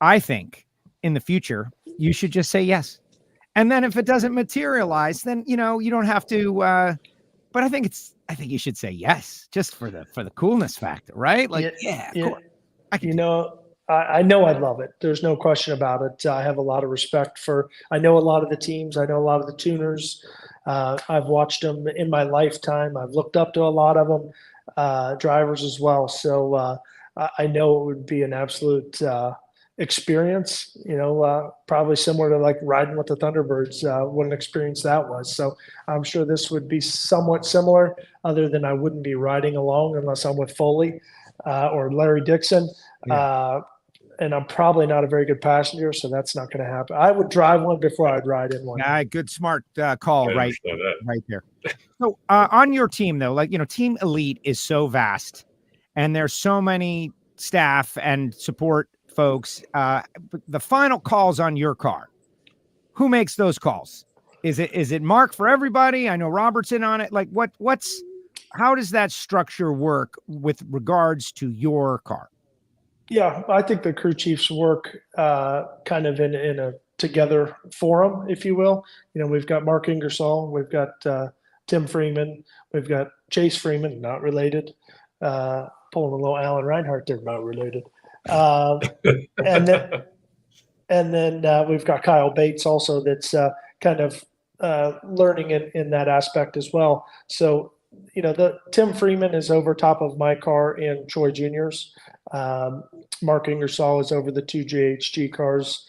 I think in the future you should just say yes, and then if it doesn't materialize, then you don't have to. But I think you should say yes, just for the coolness factor, right? Like, cool. I know I'd love it. There's no question about it. I have a lot of respect I know a lot of the teams. I know a lot of the tuners. I've watched them in my lifetime. I've looked up to a lot of them, drivers as well. So I know it would be an absolute experience, probably similar to like riding with the Thunderbirds, what an experience that was. So I'm sure this would be somewhat similar, other than I wouldn't be riding along unless I'm with Foley or Larry Dixon. Yeah. I'm probably not a very good passenger, so that's not going to happen. I would drive one before I'd ride in one. Good, smart call, I right there. So on your team, though, Team Elite is so vast, and there's so many staff and support folks. The final calls on your car, who makes those calls? Is it Mark for everybody? I know Robert's in on it. Like how does that structure work with regards to your car? Yeah, I think the crew chiefs work kind of in a together forum, if you will. We've got Mark Ingersoll, we've got Tim Freeman, we've got Chase Freeman, not related. Pulling a little Alan Reinhart, they're not related. And then we've got Kyle Bates also that's kind of learning in that aspect as well. So, the Tim Freeman is over top of my car in Troy Juniors. Mark Ingersoll is over the 2 JHG cars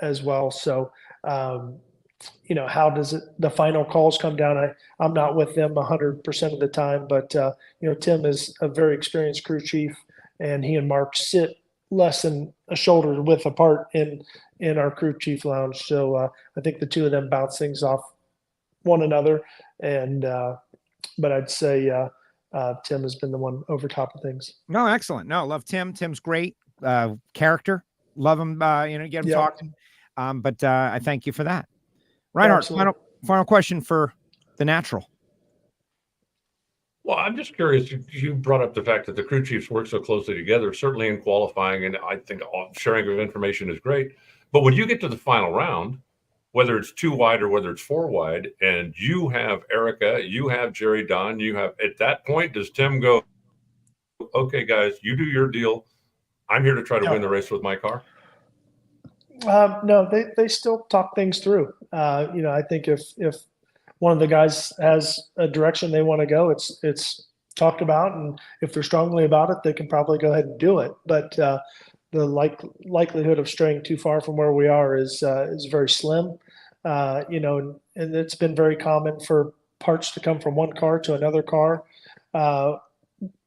as well. So, how does the final calls come down? I'm not with them 100% of the time, but, Tim is a very experienced crew chief, and he and Mark sit less than a shoulder width apart in our crew chief lounge. So I think the two of them bounce things off one another. And but I'd say Tim has been the one over top of things. No, excellent. No, love Tim. Tim's great character. Love him. Get him talking. But I thank you for that. Reinhart, final question for the natural. Well, I'm just curious. You brought up the fact that the crew chiefs work so closely together, certainly in qualifying, and I think sharing of information is great. But when you get to the final round, whether it's 2 wide or whether it's 4 wide, and you have Erica, you have Jerry Don, at that point, does Tim go, okay, guys, you do your deal. I'm here to try to win the race with my car? No, they still talk things through. I think if one of the guys has a direction they want to go, it's talked about, and if they're strongly about it, they can probably go ahead and do it. But the likelihood of straying too far from where we are is very slim. And it's been very common for parts to come from one car to another car,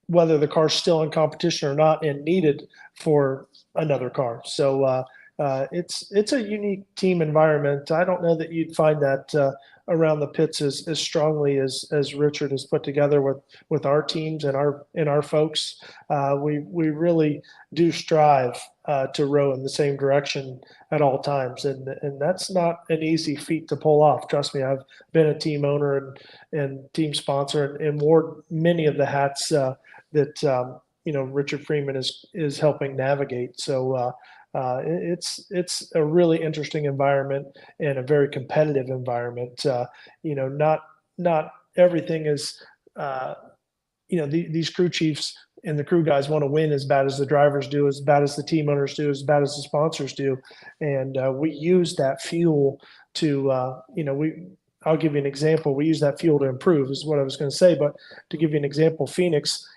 whether the car's still in competition or not, and needed for another car. So it's a unique team environment. I don't know that you'd find that around the pits as strongly as Richard has put together with our teams and our folks. We really do strive to row in the same direction at all times, and that's not an easy feat to pull off. Trust me, I've been a team owner and team sponsor and wore many of the hats that Richard Freeman is helping navigate. So it's a really interesting environment and a very competitive environment. Not everything is, these crew chiefs and the crew guys want to win as bad as the drivers do, as bad as the team owners do, as bad as the sponsors do. And we use that fuel to, I'll give you an example. We use that fuel to improve is what I was going to say. But to give you an example, Phoenix,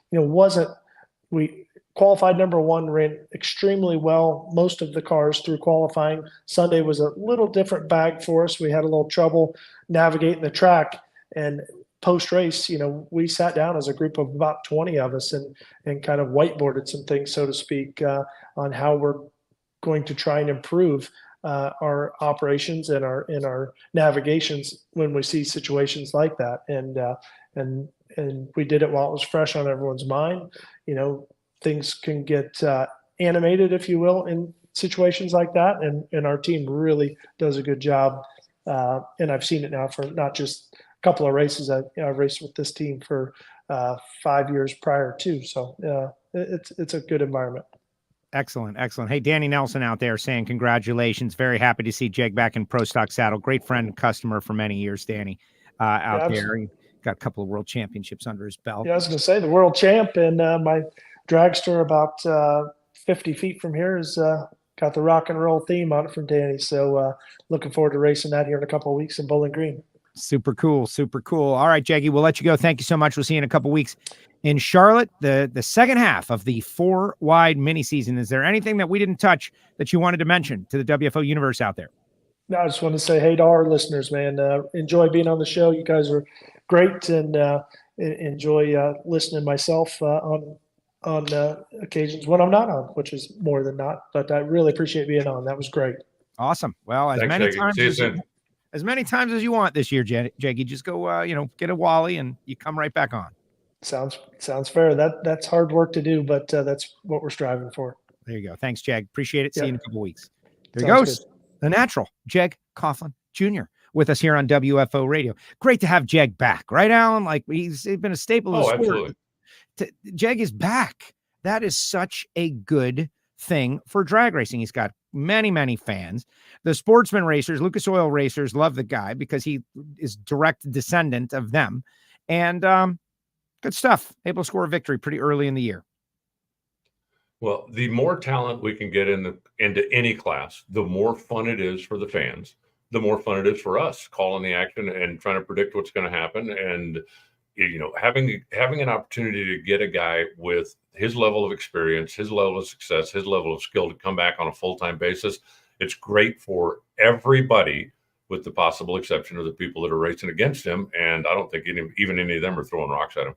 we qualified number 1, ran extremely well most of the cars through qualifying. Sunday was a little different bag for us. We had a little trouble navigating the track, and post-race, we sat down as a group of about 20 of us and kind of whiteboarded some things, so to speak, on how we're going to try and improve our operations and our navigations when we see situations like that. And we did it while it was fresh on everyone's mind. Things can get animated, if you will, in situations like that. And our team really does a good job. And I've seen it now for not just a couple of races. I've raced with this team for 5 years prior too. So it's a good environment. Excellent. Hey, Danny Nelson out there saying congratulations. Very happy to see Jake back in Pro Stock Saddle. Great friend and customer for many years, Danny, out there. He got a couple of world championships under his belt. Yeah, I was going to say the world champ, and my dragster about 50 feet from here has got the rock and roll theme on it from Danny. So looking forward to racing that here in a couple of weeks in Bowling Green. Super cool. All right, Jaggy, we'll let you go. Thank you so much. We'll see you in a couple of weeks in Charlotte, the second half of the 4 wide mini season. Is there anything that we didn't touch that you wanted to mention to the WFO universe out there? No, I just want to say hey to our listeners, man. Enjoy being on the show. You guys are great, and enjoy listening myself on on occasions when I'm not on, which is more than not. But I really appreciate being on. That was great. Awesome. Well, as Thanks, many Jackie. times See you as soon. as many times as you want this year, Jackie. Just go, get a Wally and you come right back on. Sounds fair. That's hard work to do, but that's what we're striving for. There you go. Thanks, Jag. Appreciate it. See you in a couple weeks. There he Sounds goes. good. The natural, Jeg Coughlin Jr. with us here on WFO Radio. Great to have Jeg back, right, Alan? Like he's been a staple of the sport. Absolutely. Jeg is back. That is such a good thing for drag racing. He's got many, many fans. The sportsman racers, Lucas Oil racers, love the guy because he is direct descendant of them. And good stuff. Able to score a victory pretty early in the year. Well, the more talent we can get into any class, the more fun it is for the fans, the more fun it is for us calling the action and trying to predict what's going to happen. And, having an opportunity to get a guy with his level of experience, his level of success, his level of skill to come back on a full-time basis, it's great for everybody with the possible exception of the people that are racing against him. And I don't think even any of them are throwing rocks at him.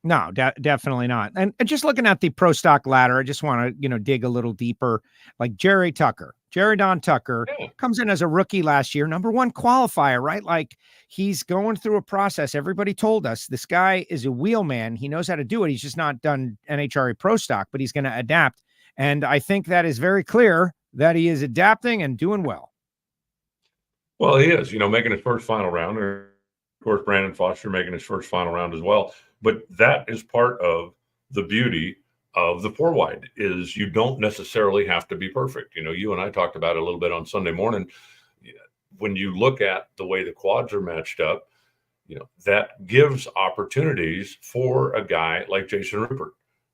No, definitely not. And just looking at the pro stock ladder, I just want to, dig a little deeper. Like Jerry Don Tucker comes in as a rookie last year, #1 qualifier, right? Like he's going through a process. Everybody told us this guy is a wheelman. He knows how to do it. He's just not done NHRA pro stock, but he's going to adapt. And I think that is very clear that he is adapting and doing well. Well, he is, making his first final round. Of course, Brandon Foster making his first final round as well. But that is part of the beauty of the 4-wide is you don't necessarily have to be perfect. You and I talked about it a little bit on Sunday morning. When you look at the way the quads are matched up, that gives opportunities for a guy like Jason Rupert,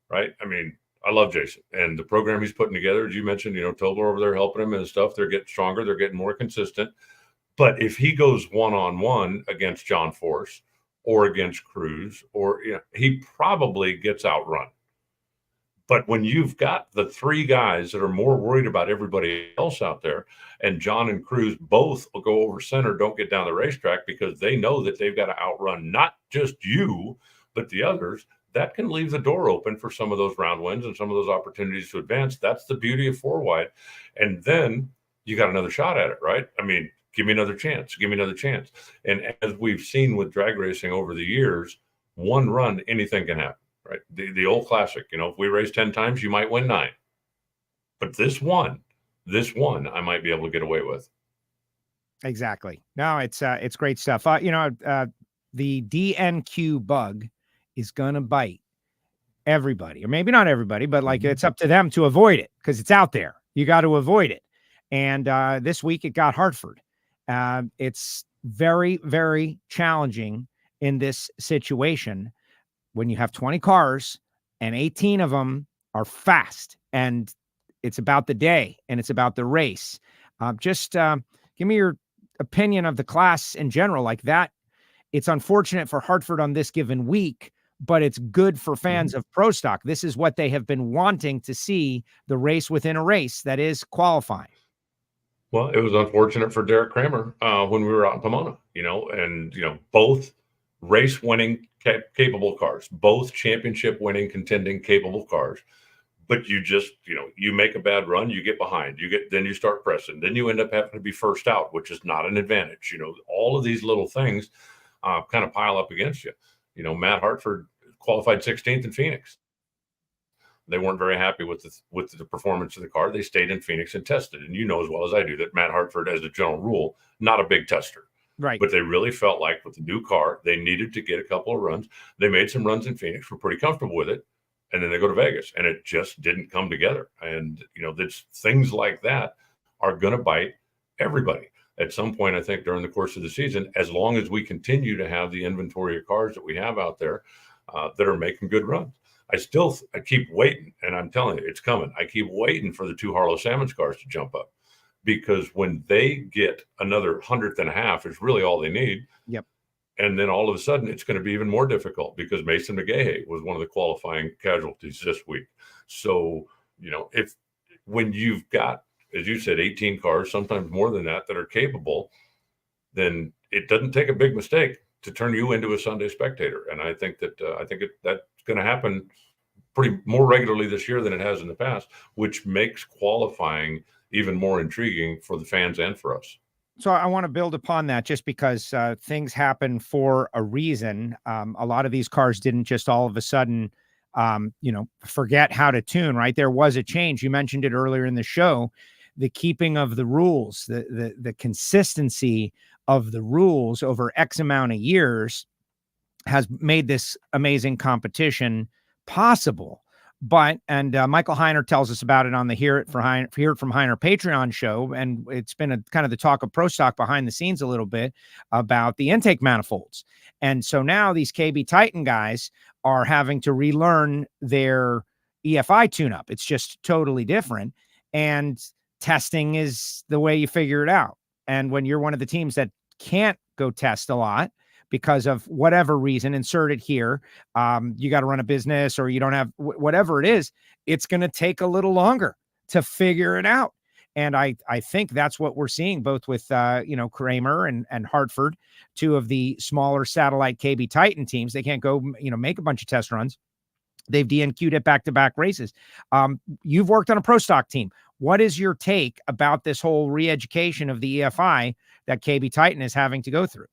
right? I mean, I love Jason and the program he's putting together. As you mentioned, Tobler over there helping him and stuff. They're getting stronger. They're getting more consistent. But if he goes one-on-one against John Force or against Cruz, or he probably gets outrun. But when you've got the three guys that are more worried about everybody else out there, and John and Cruz both will go over center, don't get down the racetrack because they know that they've got to outrun not just you, but the others, that can leave the door open for some of those round wins and some of those opportunities to advance. That's the beauty of 4-wide. And then you got another shot at it, right? I mean, give me another chance. Give me another chance. And as we've seen with drag racing over the years, one run, anything can happen, right? The old classic, if we race 10 times, you might win 9. But this one, I might be able to get away with. Exactly. No, it's great stuff. The DNQ bug is going to bite everybody, or maybe not everybody, but like it's up to them to avoid it because it's out there. You got to avoid it. And this week it got Hartford. It's very, very challenging in this situation when you have 20 cars and 18 of them are fast, and it's about the day and it's about the race. Just give me your opinion of the class in general. Like that, it's unfortunate for Hartford on this given week, but it's good for fans of pro stock. This is what they have been wanting to see, the race within a race that is qualifying. Well, it was unfortunate for Derek Kramer when we were out in Pomona, and, both race-winning capable cars, both championship-winning, contending capable cars. But you just, you make a bad run, you get behind, then you start pressing, then you end up having to be first out, which is not an advantage. All of these little things kind of pile up against you. Matt Hartford qualified 16th in Phoenix. They weren't very happy with the performance of the car. They stayed in Phoenix and tested. And as well as I do that Matt Hartford, as a general rule, not a big tester. Right. But they really felt like with the new car, they needed to get a couple of runs. They made some runs in Phoenix, were pretty comfortable with it. And then they go to Vegas, and it just didn't come together. And, things like that are going to bite everybody at some point, I think, during the course of the season, as long as we continue to have the inventory of cars that we have out there that are making good runs. I keep waiting, and I'm telling you, it's coming. I keep waiting for the 2 Harlow Salmons cars to jump up, because when they get another 100th and a half is really all they need. Yep. And then all of a sudden it's going to be even more difficult because Mason McGahey was one of the qualifying casualties this week. So, when you've got, as you said, 18 cars, sometimes more than that are capable, then it doesn't take a big mistake to turn you into a Sunday spectator. And I think that that's going to happen more regularly this year than it has in the past, which makes qualifying even more intriguing for the fans and for us. So I want to build upon that just because things happen for a reason. A lot of these cars didn't just all of a sudden, forget how to tune, right? There was a change. You mentioned it earlier in the show, the keeping of the rules, the consistency of the rules over X amount of years has made this amazing competition possible. But, and Michael Heiner tells us about it on the Hear It from Heiner Patreon show. And it's been kind of the talk of Pro Stock behind the scenes a little bit about the intake manifolds. And so now these KB Titan guys are having to relearn their EFI tune-up. It's just totally different. And testing is the way you figure it out. And when you're one of the teams that can't go test a lot, because of whatever reason, insert it here, you got to run a business or you don't have whatever it is, it's going to take a little longer to figure it out. And I think that's what we're seeing both with, Kramer and Hartford, two of the smaller satellite KB Titan teams. They can't go, make a bunch of test runs. They've DNQ'd at back-to-back races. You've worked on a Pro Stock team. What is your take about this whole re-education of the EFI that KB Titan is having to go through?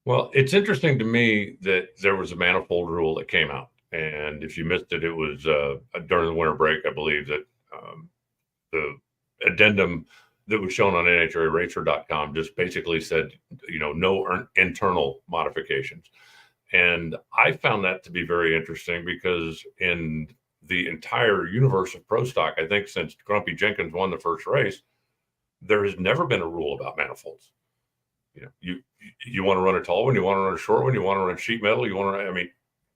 Well, it's interesting to me that there was a manifold rule that came out. And if you missed it, it was during the winter break, I believe, that the addendum that was shown on NHRARacer.com just basically said, no internal modifications. And I found that to be very interesting because in the entire universe of Pro Stock, I think since Grumpy Jenkins won the first race, there has never been a rule about manifolds. You want to run a tall one, you want to run a short one, you want to run sheet metal,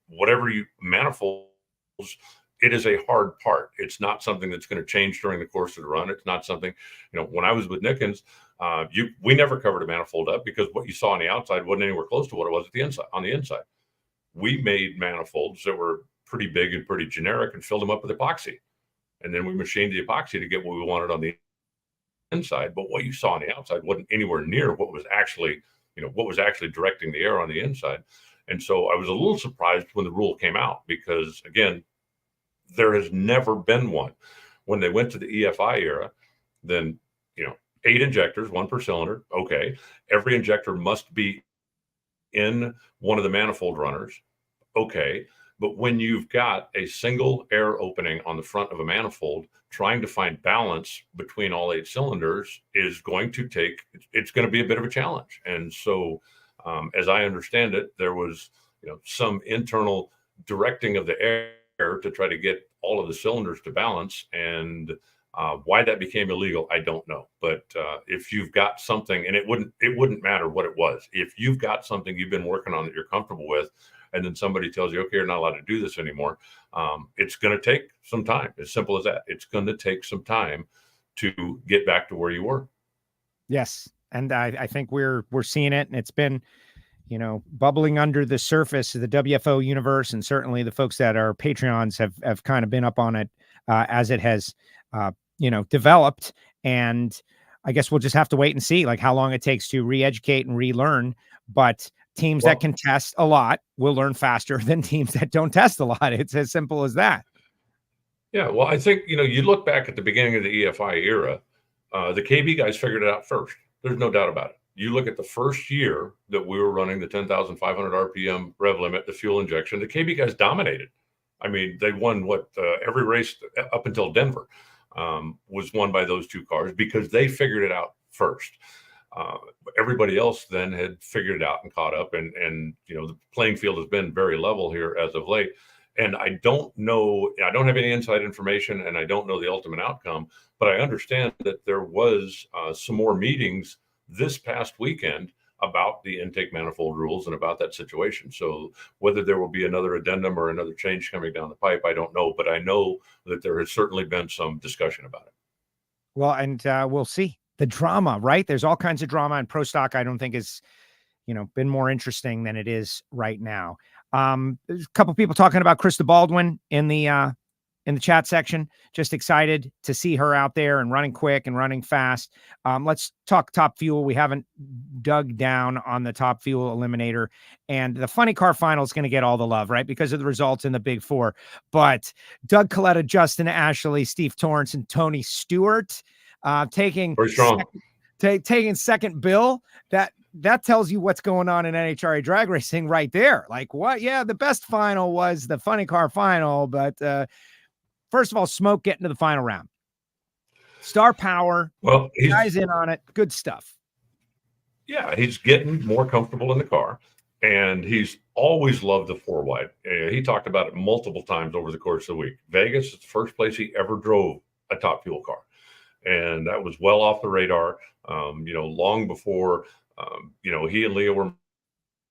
whatever manifolds, it is a hard part. It's not something that's going to change during the course of the run. It's not something, when I was with Nickens, we never covered a manifold up because what you saw on the outside wasn't anywhere close to what it was on the inside. We made manifolds that were pretty big and pretty generic and filled them up with epoxy. And then we machined the epoxy to get what we wanted on the inside, but what you saw on the outside wasn't anywhere near what was actually directing the air on the inside. And so I was a little surprised when the rule came out because, again, there has never been one. When they went to the EFI era, then 8 injectors, 1 per cylinder. Okay, every injector must be in one of the manifold runners. Okay, but when you've got a single air opening on the front of a manifold, trying to find balance between all 8 cylinders is going to be a bit of a challenge. And so, as I understand it, there was, some internal directing of the air to try to get all of the cylinders to balance. And why that became illegal, I don't know. But if you've got something, and it wouldn't matter what it was, if you've got something you've been working on that you're comfortable with, and then somebody tells you, okay, you're not allowed to do this anymore, it's going to take some time. As simple as that. It's going to take some time to get back to where you were. Yes. And I think we're seeing it, and it's been, bubbling under the surface of the WFO universe. And certainly the folks that are Patreons have kind of been up on it as it has, developed. And I guess we'll just have to wait and see how long it takes to re-educate and relearn. But teams that can test a lot will learn faster than teams that don't test a lot. It's as simple as that. Yeah. Well, I think, you look back at the beginning of the EFI era, the KB guys figured it out first. There's no doubt about it. You look at the first year that we were running the 10,500 RPM rev limit, the fuel injection, the KB guys dominated. I mean, they won every race up until Denver was won by those 2 cars because they figured it out first. Everybody else then had figured it out and caught up, and the playing field has been very level here as of late. And I don't have any inside information, and I don't know the ultimate outcome, but I understand that there was some more meetings this past weekend about the intake manifold rules and about that situation. So whether there will be another addendum or another change coming down the pipe, I don't know, but I know that there has certainly been some discussion about it. Well, and we'll see the drama, right? There's all kinds of drama in Pro Stock. I don't think is, been more interesting than it is right now. There's a couple people talking about Krista Baldwin in the in the chat section. Just excited to see her out there and running quick and running fast. Let's talk Top Fuel. We haven't dug down on the Top Fuel Eliminator, and the Funny Car Final is going to get all the love, right? Because of the results in the Big Four. But Doug Kalitta, Justin Ashley, Steve Torrence, and Tony Stewart taking very strong. Taking second bill. That tells you what's going on in NHRA drag racing right there. Like what? Yeah, the best final was the Funny Car Final, but first of all, Smoke getting to the final round. Star Power, well, guys in on it. Good stuff. Yeah, he's getting more comfortable in the car, and he's always loved the 4-wide. He talked about it multiple times over the course of the week. Vegas is the first place he ever drove a Top Fuel car, and that was well off the radar. Long before he and Leah were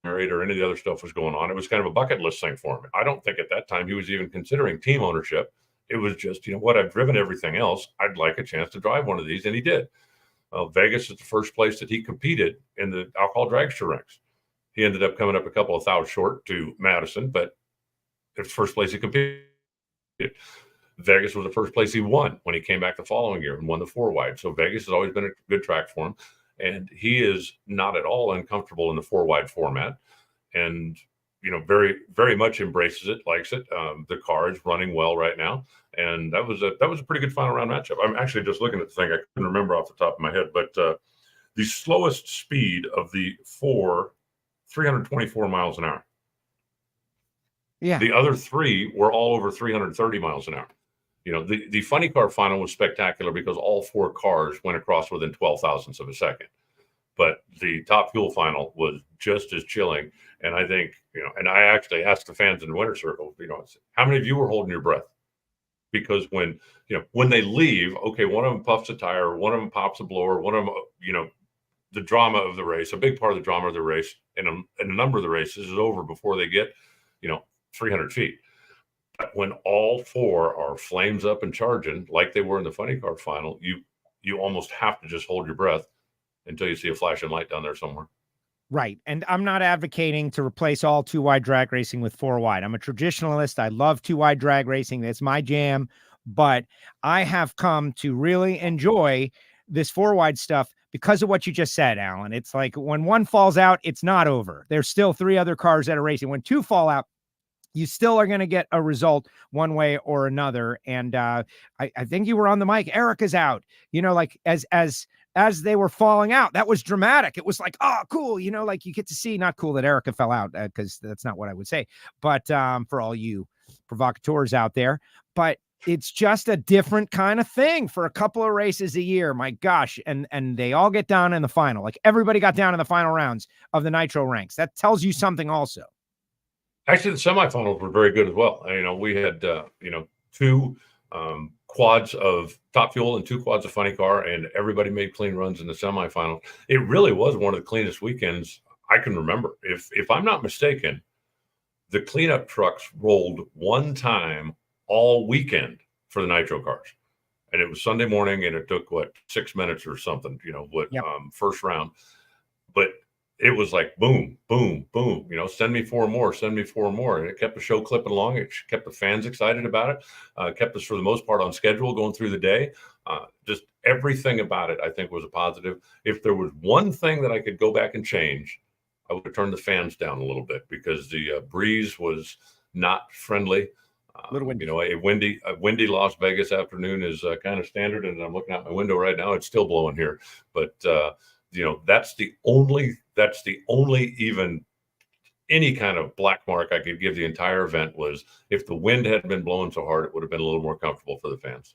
married or any of the other stuff was going on. It was kind of a bucket list thing for him. I don't think at that time he was even considering team ownership. It was just, I've driven everything else. I'd like a chance to drive one of these, and he did. Vegas is the first place that he competed in the alcohol dragster ranks. He ended up coming up a couple of thousand short to Madison, but it's the first place he competed. Vegas was the first place he won when he came back the following year and won the 4-wide. So Vegas has always been a good track for him. And he is not at all uncomfortable in the 4-wide format, and very, very much embraces it, likes it. The car is running well right now, and that was a pretty good final round matchup. I'm actually just looking at the thing. I couldn't remember off the top of my head, but the slowest speed of the 324 miles an hour. Yeah. The other 3 were all over 330 miles an hour. The Funny Car Final was spectacular because all 4 cars went across within 12 thousandths of a second. But the Top Fuel Final was just as chilling. And I think, and I actually asked the fans in the winner circle, how many of you were holding your breath? Because when they leave, okay, one of them puffs a tire, one of them pops a blower, one of them, the drama of the race, a big part of the drama of the race, and a number of the races is over before they get, 300 feet. When all 4 are flames up and charging like they were in the Funny Car Final, you almost have to just hold your breath until you see a flashing light down there somewhere. Right. And I'm not advocating to replace all 2-wide drag racing with 4-wide. I'm a traditionalist. I love 2-wide drag racing. That's my jam. But I have come to really enjoy this 4-wide stuff because of what you just said, Alan. It's like when one falls out, it's not over. There's still 3 other cars that are racing. When 2 fall out, you still are going to get a result one way or another. And I think you were on the mic. Erica's out, as they were falling out. That was dramatic. It was like, oh, cool. You get to see, not cool that Erica fell out, because that's not what I would say. But for all you provocateurs out there, but it's just a different kind of thing for a couple of races a year. My gosh. And they all get down in the final. Like everybody got down in the final rounds of the Nitro ranks. That tells you something also. Actually, the semifinals were very good as well. We had, 2 quads of Top Fuel and 2 quads of Funny Car, and everybody made clean runs in the semifinal. It really was one of the cleanest weekends I can remember. If I'm not mistaken, the cleanup trucks rolled one time all weekend for the Nitro cars. And it was Sunday morning, and it took, 6 minutes or something, first round. But it was like boom, boom, boom, send me 4 more, send me 4 more. And it kept the show clipping along. It kept the fans excited about it. Kept us for the most part on schedule going through the day. Just everything about it, I think, was a positive. If there was one thing that I could go back and change, I would have turned the fans down a little bit because the breeze was not friendly. A little windy. A windy Las Vegas afternoon is kind of standard. And I'm looking out my window right now. It's still blowing here. But, that's the only even any kind of black mark I could give the entire event was if the wind hadn't been blowing so hard, it would have been a little more comfortable for the fans.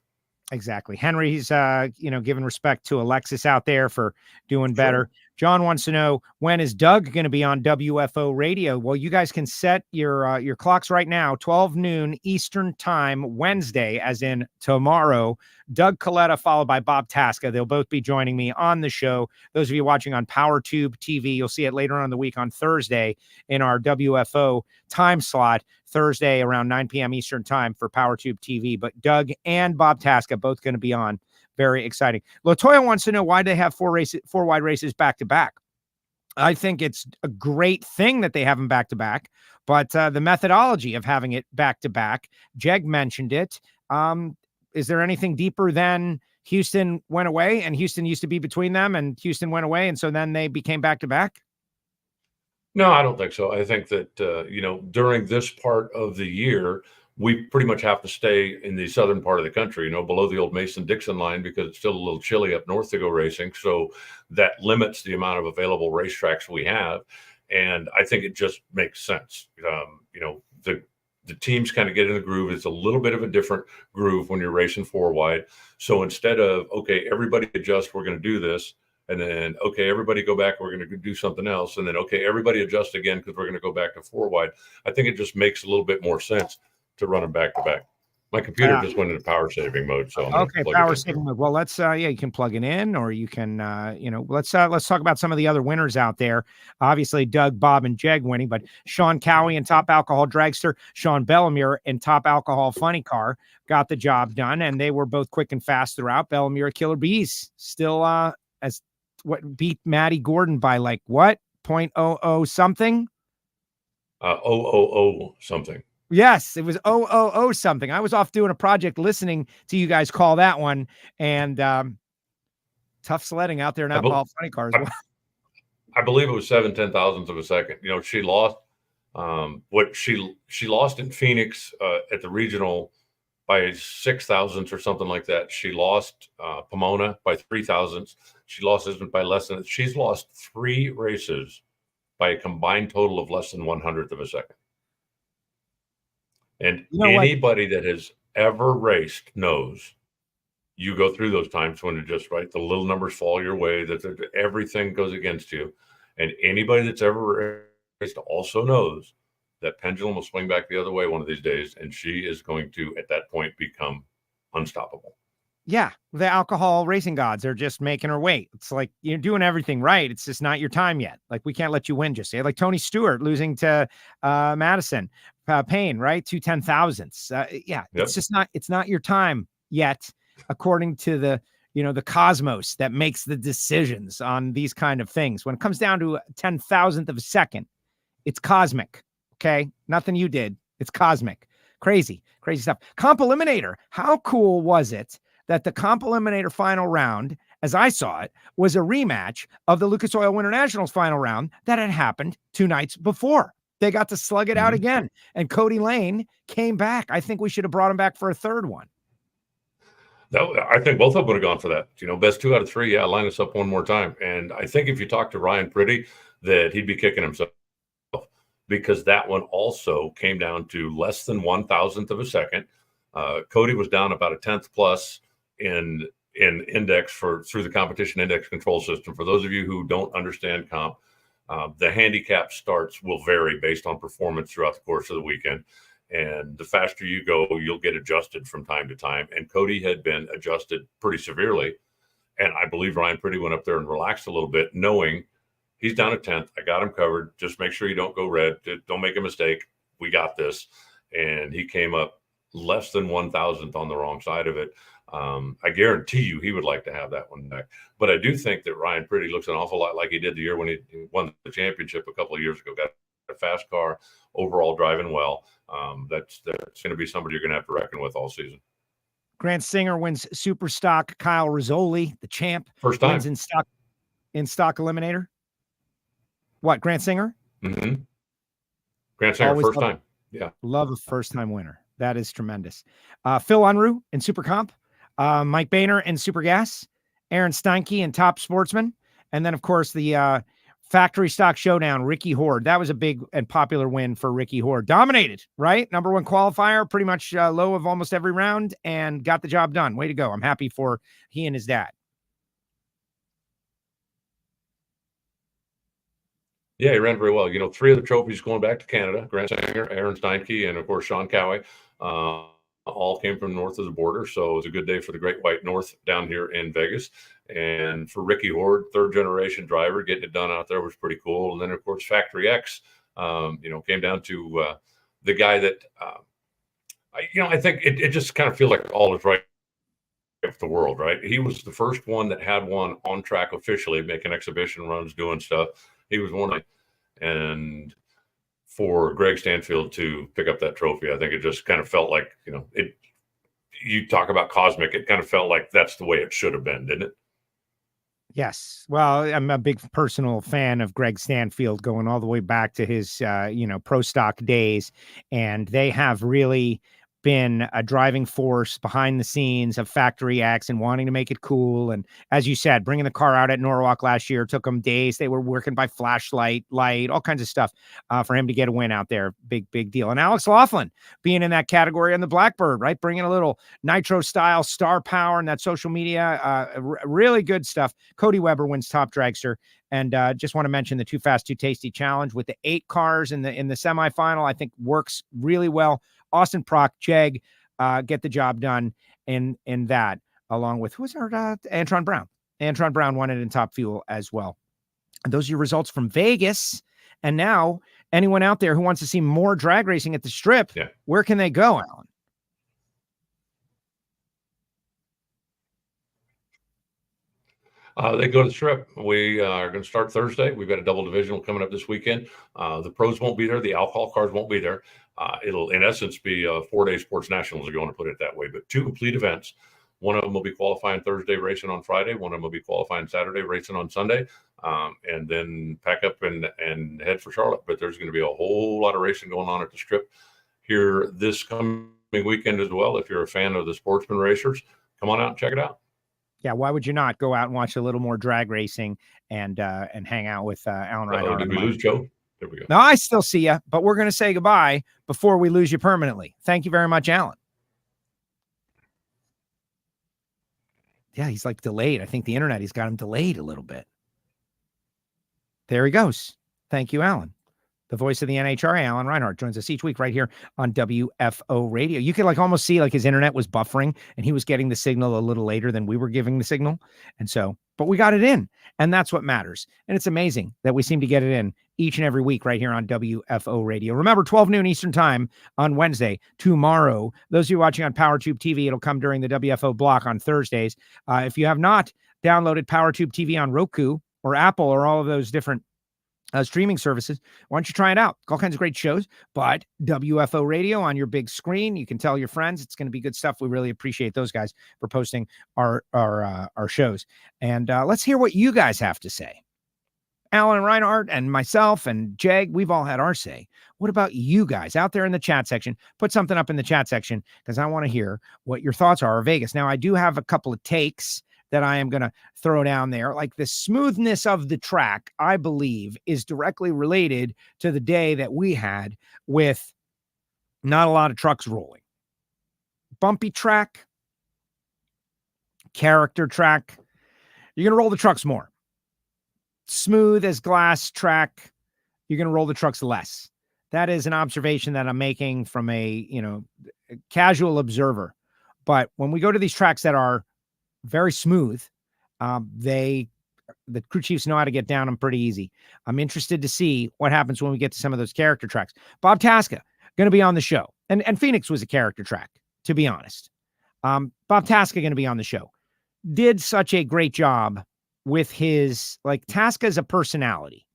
Exactly. Henry's, giving respect to Alexis out there for doing better. Sure. John wants to know, when is Doug going to be on WFO Radio? Well, you guys can set your clocks right now, 12 noon Eastern time, Wednesday, as in tomorrow. Doug Kalitta followed by Bob Tasca. They'll both be joining me on the show. Those of you watching on PowerTube TV, you'll see it later on in the week on Thursday in our WFO time slot, Thursday around 9 p.m. Eastern time for PowerTube TV. But Doug and Bob Tasca both going to be on. Very exciting. Latoya wants to know why they have 4-wide races back to back. I think it's a great thing that they have them back to back, but the methodology of having it back to back, Jeg mentioned it. Is there anything deeper than Houston went away and Houston used to be between them and Houston went away, and so then they became back-to-back? No, I don't think so. I think that, during this part of the year, we pretty much have to stay in the southern part of the country, below the old Mason-Dixon line, because it's still a little chilly up north to go racing. So that limits the amount of available racetracks we have. And I think it just makes sense. The teams kind of get in the groove. It's a little bit of a different groove when you're racing four wide. So instead of, okay, everybody adjust, we're going to do this. And then, okay, everybody go back, we're going to do something else. And then, okay, everybody adjust again because we're going to go back to four wide. I think it just makes a little bit more sense to run them back to back. My computer just went into power saving mode. So okay, power saving mode. Well, let's you can plug it in, or you can let's talk about some of the other winners out there. Obviously, Doug, Bob, and Jeg winning, but Sean Cowie in Top Alcohol Dragster, Sean Bellemere in Top Alcohol Funny Car got the job done, and they were both quick and fast throughout. Bellemere Killer Bees still beat Maddie Gordon by like what 0.00 something. 000 something. Yes, it was 000 something. I was off doing a project listening to you guys call that one, and tough sledding out there in alcohol funny cars. I believe it was 7/10,000ths of a second. She lost she lost in Phoenix at the regional by 6,000ths or something like that. She lost Pomona by 3,000ths. She lost Isman by less than. She's lost 3 races by a combined total of less than 1/100th of a second. And anybody that has ever raced knows you go through those times when it just the little numbers fall your way, that everything goes against you. And anybody that's ever raced also knows that pendulum will swing back the other way one of these days, and she is going to, at that point, become unstoppable. Yeah, the alcohol racing gods are just making her wait. It's like you're doing everything right. It's just not your time yet. Like, we can't let you win just yet. Like Tony Stewart losing to Madison Payne, right? 2/10,000ths. Yep. It's not your time yet, according to the cosmos that makes the decisions on these kind of things. When it comes down to 10,000th of a second, it's cosmic. Okay. Nothing you did. It's cosmic. Crazy stuff. Comp Eliminator. How cool was it that the Comp Eliminator final round, as I saw it, was a rematch of the Lucas Oil Winter Nationals final round that had happened 2 nights before. They got to slug it out again. And Cody Lane came back. I think we should have brought him back for a third one. I think both of them would have gone for that. Best 2 out of 3. Yeah, line us up one more time. And I think if you talk to Ryan Pretty, that he'd be kicking himself, because that one also came down to less than 1,000th of a second. Cody was down about 1/10 plus in index through the competition index control system. For those of you who don't understand comp, the handicap starts will vary based on performance throughout the course of the weekend. And the faster you go, you'll get adjusted from time to time. And Cody had been adjusted pretty severely. And I believe Ryan Pretty went up there and relaxed a little bit, knowing he's down 1/10. I got him covered. Just make sure you don't go red. Don't make a mistake. We got this. And he came up less than 1,000th on the wrong side of it. I guarantee you he would like to have that one back. But I do think that Ryan Pretty looks an awful lot like he did the year when he won the championship a couple of years ago. Got a fast car, overall driving well. That's going to be somebody you're going to have to reckon with all season. Grant Singer wins Super Stock. Kyle Rizzoli, the champ, first time wins in stock Eliminator. What, Grant Singer? Mm-hmm. Grant Singer, first time. Yeah. Love a first-time winner. That is tremendous. Phil Unruh in Super Comp. Mike Boehner in Super Gas. Aaron Steinke in Top Sportsman. And then, of course, the Factory Stock Showdown, Ricky Horde. That was a big and popular win for Ricky Horde. Dominated, right? Number 1 qualifier, pretty much low of almost every round, and got the job done. Way to go. I'm happy for he and his dad. Yeah, he ran very well. 3 of the trophies going back to Canada. Grant Singer, Aaron Steinke, and, of course, Sean Cowie. All came from north of the border. So it was a good day for the Great White North down here in Vegas. And for Ricky Horde, 3rd-generation driver, getting it done out there was pretty cool. And then, of course, Factory X, came down to the guy that, I think it just kind of feels like all is right with the world, right? He was the first one that had one on track officially, making exhibition runs, doing stuff. He was one of, and for Greg Stanfield to pick up that trophy, I think it just kind of felt like, you talk about cosmic. It kind of felt like that's the way it should have been, didn't it? Yes. Well, I'm a big personal fan of Greg Stanfield going all the way back to his, pro stock days. And they have really been a driving force behind the scenes of factory acts and wanting to make it cool. And as you said, bringing the car out at Norwalk last year took them days. They were working by flashlight, light, all kinds of stuff for him to get a win out there. Big deal. And Alex Laughlin being in that category on the Blackbird, right? Bringing a little nitro style star power and that social media, really good stuff. Cody Weber wins top dragster. And just want to mention the Too Fast, Too Tasty challenge with the 8 cars in the semifinal. I think works really well. Austin Prock, Jeg, get the job done in that, along with who's our Antron Brown. Antron Brown won it in Top Fuel as well. And those are your results from Vegas. And now, anyone out there who wants to see more drag racing at the Strip, where can they go, Alan? They go to the Strip. We are going to start Thursday. We've got a double divisional coming up this weekend. The pros won't be there. The alcohol cars won't be there. It'll, in essence, be 4-day sports nationals, if you want to put it that way. But 2 complete events. One of them will be qualifying Thursday, racing on Friday. One of them will be qualifying Saturday, racing on Sunday. And then pack up and head for Charlotte. But there's going to be a whole lot of racing going on at the Strip here this coming weekend as well. If you're a fan of the sportsman racers, come on out and check it out. Yeah, why would you not go out and watch a little more drag racing and hang out with Alan Reinhart? Did we lose Joe? There we go. No, I still see you, but we're going to say goodbye before we lose you permanently. Thank you very much, Alan. Yeah, he's like delayed. I think the internet, he's got him delayed a little bit. There he goes. Thank you, Alan. The voice of the NHRA, Alan Reinhart, joins us each week right here on WFO Radio. You can almost see his internet was buffering and he was getting the signal a little later than we were giving the signal. And so, but we got it in, and that's what matters. And it's amazing that we seem to get it in each and every week right here on WFO Radio. Remember, 12 noon Eastern time on Wednesday. Tomorrow, those of you watching on PowerTube TV, it'll come during the WFO block on Thursdays. If you have not downloaded PowerTube TV on Roku or Apple or all of those different streaming services, why don't you try it out? All kinds of great shows, but WFO Radio on your big screen. You can tell your friends. It's going to be good stuff. We really appreciate those guys for posting our shows. And let's hear what you guys have to say. Alan Reinhart and myself and Jeg, we've all had our say. What about you guys out there in the chat section? Put something up in the chat section because I want to hear what your thoughts are of Vegas. Now, I do have a couple of takes that I am going to throw down there. Like the smoothness of the track, I believe, is directly related to the day that we had with not a lot of trucks rolling. Bumpy track, character track. You're going to roll the trucks more. Smooth as glass track, you're going to roll the trucks less. That is an observation that I'm making from a casual observer. But when we go to these tracks that are very smooth, the crew chiefs know how to get down them pretty easy. I'm interested to see what happens when we get to some of those character tracks. Bob Tasca going to be on the show, and Phoenix was a character track, to be honest. Bob Tasca going to be on the show. Did such a great job with his, Tasca is a personality.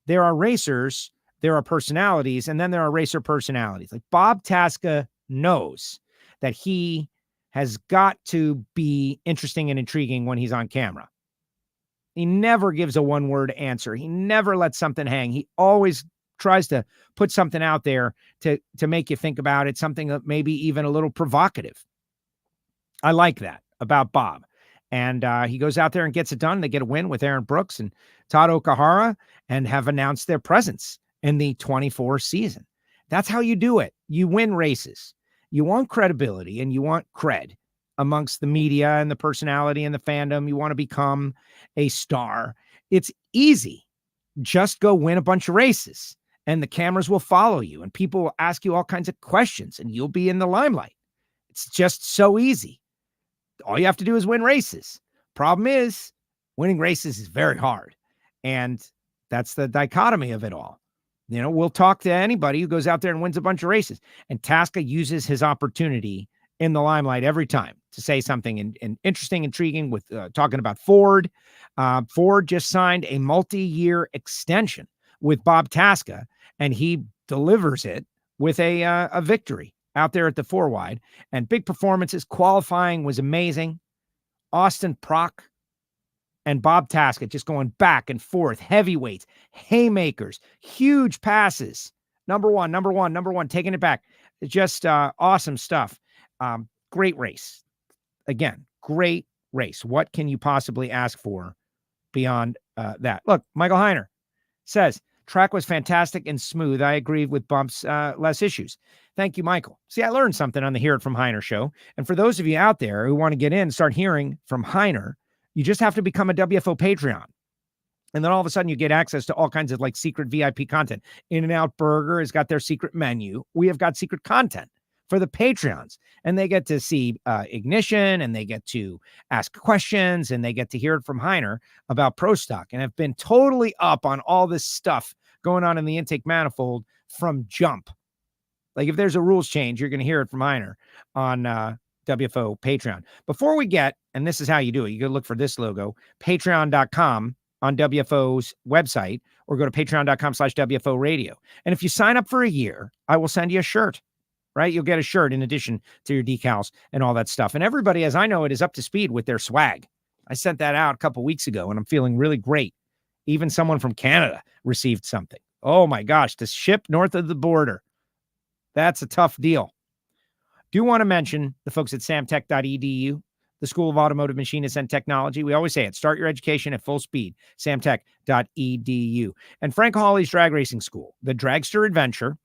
There are racers, there are personalities, and then there are racer personalities. Like Bob Tasca knows that he has got to be interesting and intriguing when he's on camera. He never gives a one-word answer. He never lets something hang. He always tries to put something out there to make you think about it, something that maybe even a little provocative. I like that about Bob. And he goes out there and gets it done. They get a win with Aaron Brooks and Todd Okahara and have announced their presence in the 24 season. That's how you do it. You win races. You want credibility and you want cred amongst the media and the personality and the fandom. You want to become a star. It's easy. Just go win a bunch of races and the cameras will follow you and people will ask you all kinds of questions and you'll be in the limelight. It's just so easy. All you have to do is win races. Problem is, winning races is very hard. And that's the dichotomy of it all. We'll talk to anybody who goes out there and wins a bunch of races. And Tasca uses his opportunity in the limelight every time to say something interesting, intriguing with talking about Ford. Ford just signed a multi-year extension with Bob Tasca, and he delivers it with a victory out there at the 4-wide, and big performances. Qualifying was amazing. Austin Prock and Bob Tasca just going back and forth, heavyweights, haymakers, huge passes. Number one, taking it back. Just awesome stuff. Great race. Again, great race. What can you possibly ask for beyond that? Look, Michael Heiner says, track was fantastic and smooth. I agree with bumps, less issues. Thank you, Michael. See, I learned something on the Hear It From Heiner show. And for those of you out there who want to get in and start hearing from Heiner, you just have to become a WFO Patreon. And then all of a sudden you get access to all kinds of like secret VIP content. In-N-Out Burger has got their secret menu. We have got secret content for the Patreons. And they get to see Ignition, and they get to ask questions, and they get to hear it from Heiner about Pro Stock, and have been totally up on all this stuff going on in the intake manifold from jump. Like if there's a rules change, you're going to hear it from Heiner on WFO Patreon. Before we get, and this is how you do it, you go look for this logo, patreon.com on WFO's website, or go to patreon.com/WFO radio. And if you sign up for a year, I will send you a shirt, right? You'll get a shirt in addition to your decals and all that stuff. And everybody, as I know it, is up to speed with their swag. I sent that out a couple weeks ago, and I'm feeling really great. Even someone from Canada received something. Oh my gosh, to ship north of the border. That's a tough deal. Do want to mention the folks at samtech.edu, the School of Automotive Machinists and Technology. We always say it. Start your education at full speed. Samtech.edu. And Frank Hawley's Drag Racing School. The Dragster Adventure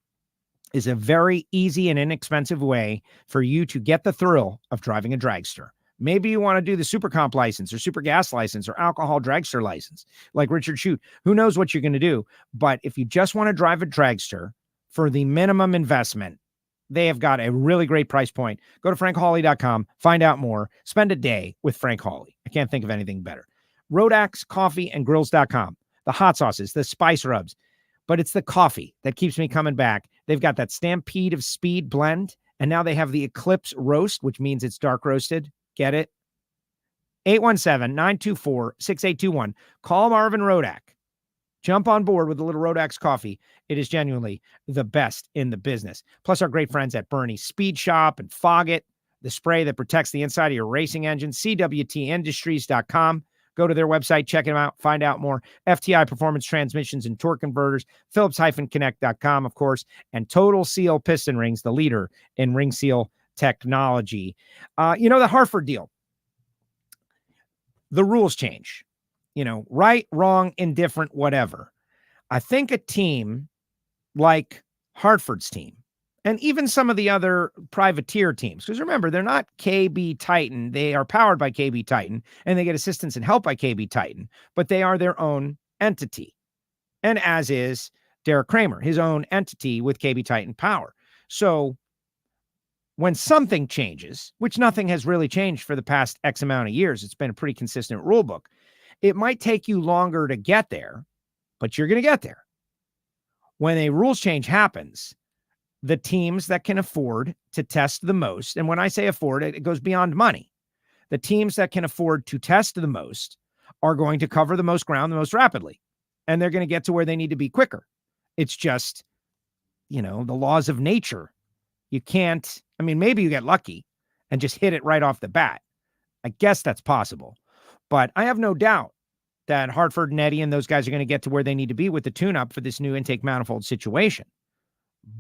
is a very easy and inexpensive way for you to get the thrill of driving a dragster. Maybe you want to do the super comp license or super gas license or alcohol dragster license like Richard Shute. Who knows what you're going to do? But if you just want to drive a dragster for the minimum investment, they have got a really great price point. Go to frankhawley.com, find out more, spend a day with Frank Hawley. I can't think of anything better. Rodax Coffee and Grills.com, the hot sauces, the spice rubs, but it's the coffee that keeps me coming back. They've got that Stampede of Speed blend, and now they have the Eclipse Roast, which means it's dark roasted. Get it? 817-924-6821. Call Marvin Rodak. Jump on board with a little Rodax coffee. It is genuinely the best in the business. Plus our great friends at Bernie's Speed Shop and Foggit, the spray that protects the inside of your racing engine. CWTindustries.com. Go to their website, check them out, find out more. FTI Performance Transmissions and Torque Converters. Phillips-Connect.com, of course. And Total Seal Piston Rings, the leader in ring seal technology. The Hartford deal. The rules change. Right, wrong, indifferent, whatever. I think a team like Hartford's team, and even some of the other privateer teams, because remember, they're not KB Titan. They are powered by KB Titan, and they get assistance and help by KB Titan, but they are their own entity. And as is Derek Kramer, his own entity with KB Titan power. So when something changes, which nothing has really changed for the past X amount of years, it's been a pretty consistent rule book. It might take you longer to get there, but you're going to get there. When a rules change happens, the teams that can afford to test the most, and when I say afford, it goes beyond money. The teams that can afford to test the most are going to cover the most ground the most rapidly, and they're going to get to where they need to be quicker. It's just, the laws of nature. You can't, maybe you get lucky and just hit it right off the bat. I guess that's possible. But I have no doubt that Hartford and Eddie and those guys are going to get to where they need to be with the tune-up for this new intake manifold situation.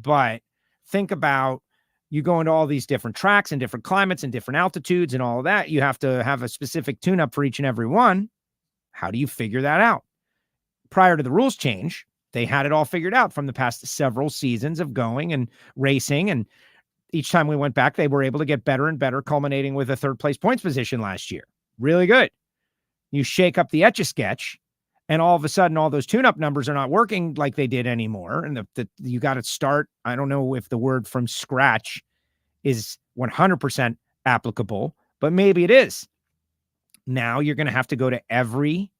But think about you go into all these different tracks and different climates and different altitudes and all of that. You have to have a specific tune-up for each and every one. How do you figure that out? Prior to the rules change, they had it all figured out from the past several seasons of going and racing. And each time we went back, they were able to get better and better, culminating with a third-place points position last year. Really good. You shake up the Etch-a-Sketch, and all of a sudden, all those tune-up numbers are not working like they did anymore. And you got to start. I don't know if the word from scratch is 100% applicable, but maybe it is. Now you're going to have to go to every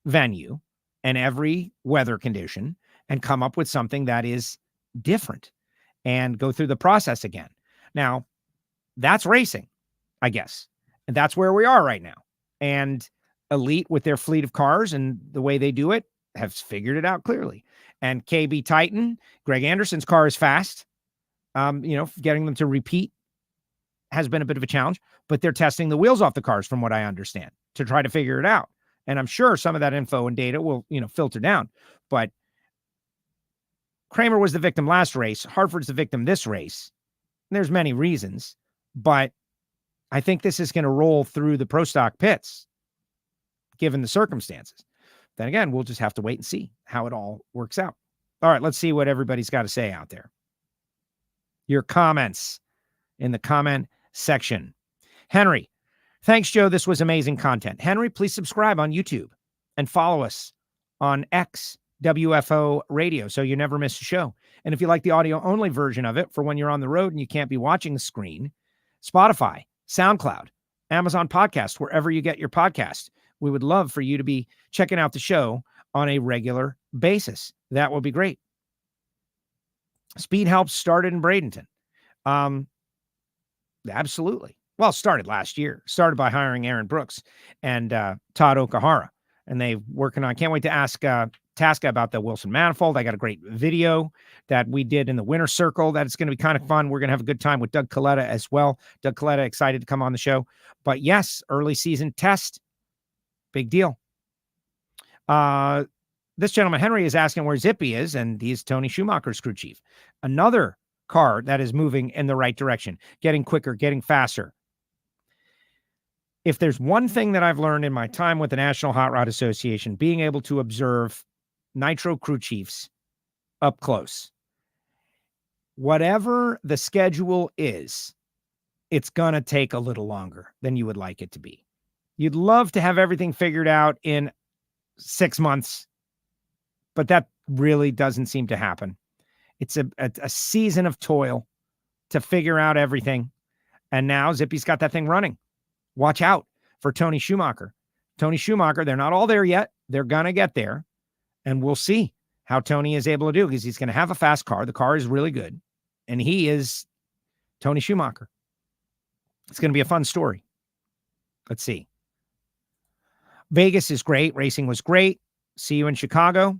venue and every weather condition and come up with something that is different and go through the process again. Now, that's racing, I guess. And that's where we are right now. And Elite, with their fleet of cars and the way they do it, have figured it out clearly. And KB Titan, Greg Anderson's car is fast. Getting them to repeat has been a bit of a challenge, but they're testing the wheels off the cars from what I understand to try to figure it out. And I'm sure some of that info and data will, filter down, but Kramer was the victim last race. Hartford's the victim this race. There's many reasons, but I think this is going to roll through the pro stock pits given the circumstances. Then again, we'll just have to wait and see how it all works out. All right, let's see what everybody's got to say out there. Your comments in the comment section. Henry, thanks, Joe. This was amazing content. Henry, please subscribe on YouTube and follow us on X, WFO Radio, so you never miss a show. And if you like the audio-only version of it for when you're on the road and you can't be watching the screen, Spotify, SoundCloud, Amazon Podcast, wherever you get your podcast. We would love for you to be checking out the show on a regular basis. That would be great. Speed Helps started in Bradenton. Absolutely. Well, started last year. Started by hiring Aaron Brooks and Todd Okahara. And they working on, can't wait to ask Tasca about the Wilson manifold. I got a great video that we did in the winter circle that it's going to be kind of fun. We're going to have a good time with Doug Kalitta as well. Doug Kalitta excited to come on the show. But yes, early season test. Big deal. This gentleman, Henry, is asking where Zippy is, and he's Tony Schumacher's crew chief. Another car that is moving in the right direction, getting quicker, getting faster. If there's one thing that I've learned in my time with the National Hot Rod Association, being able to observe Nitro crew chiefs up close, whatever the schedule is, it's going to take a little longer than you would like it to be. You'd love to have everything figured out in 6 months, but that really doesn't seem to happen. It's a season of toil to figure out everything. And now Zippy's got that thing running. Watch out for Tony Schumacher. Tony Schumacher, they're not all there yet. They're going to get there. And we'll see how Tony is able to do, because he's going to have a fast car. The car is really good. And he is Tony Schumacher. It's going to be a fun story. Let's see. Vegas is great. Racing was great. See you in Chicago.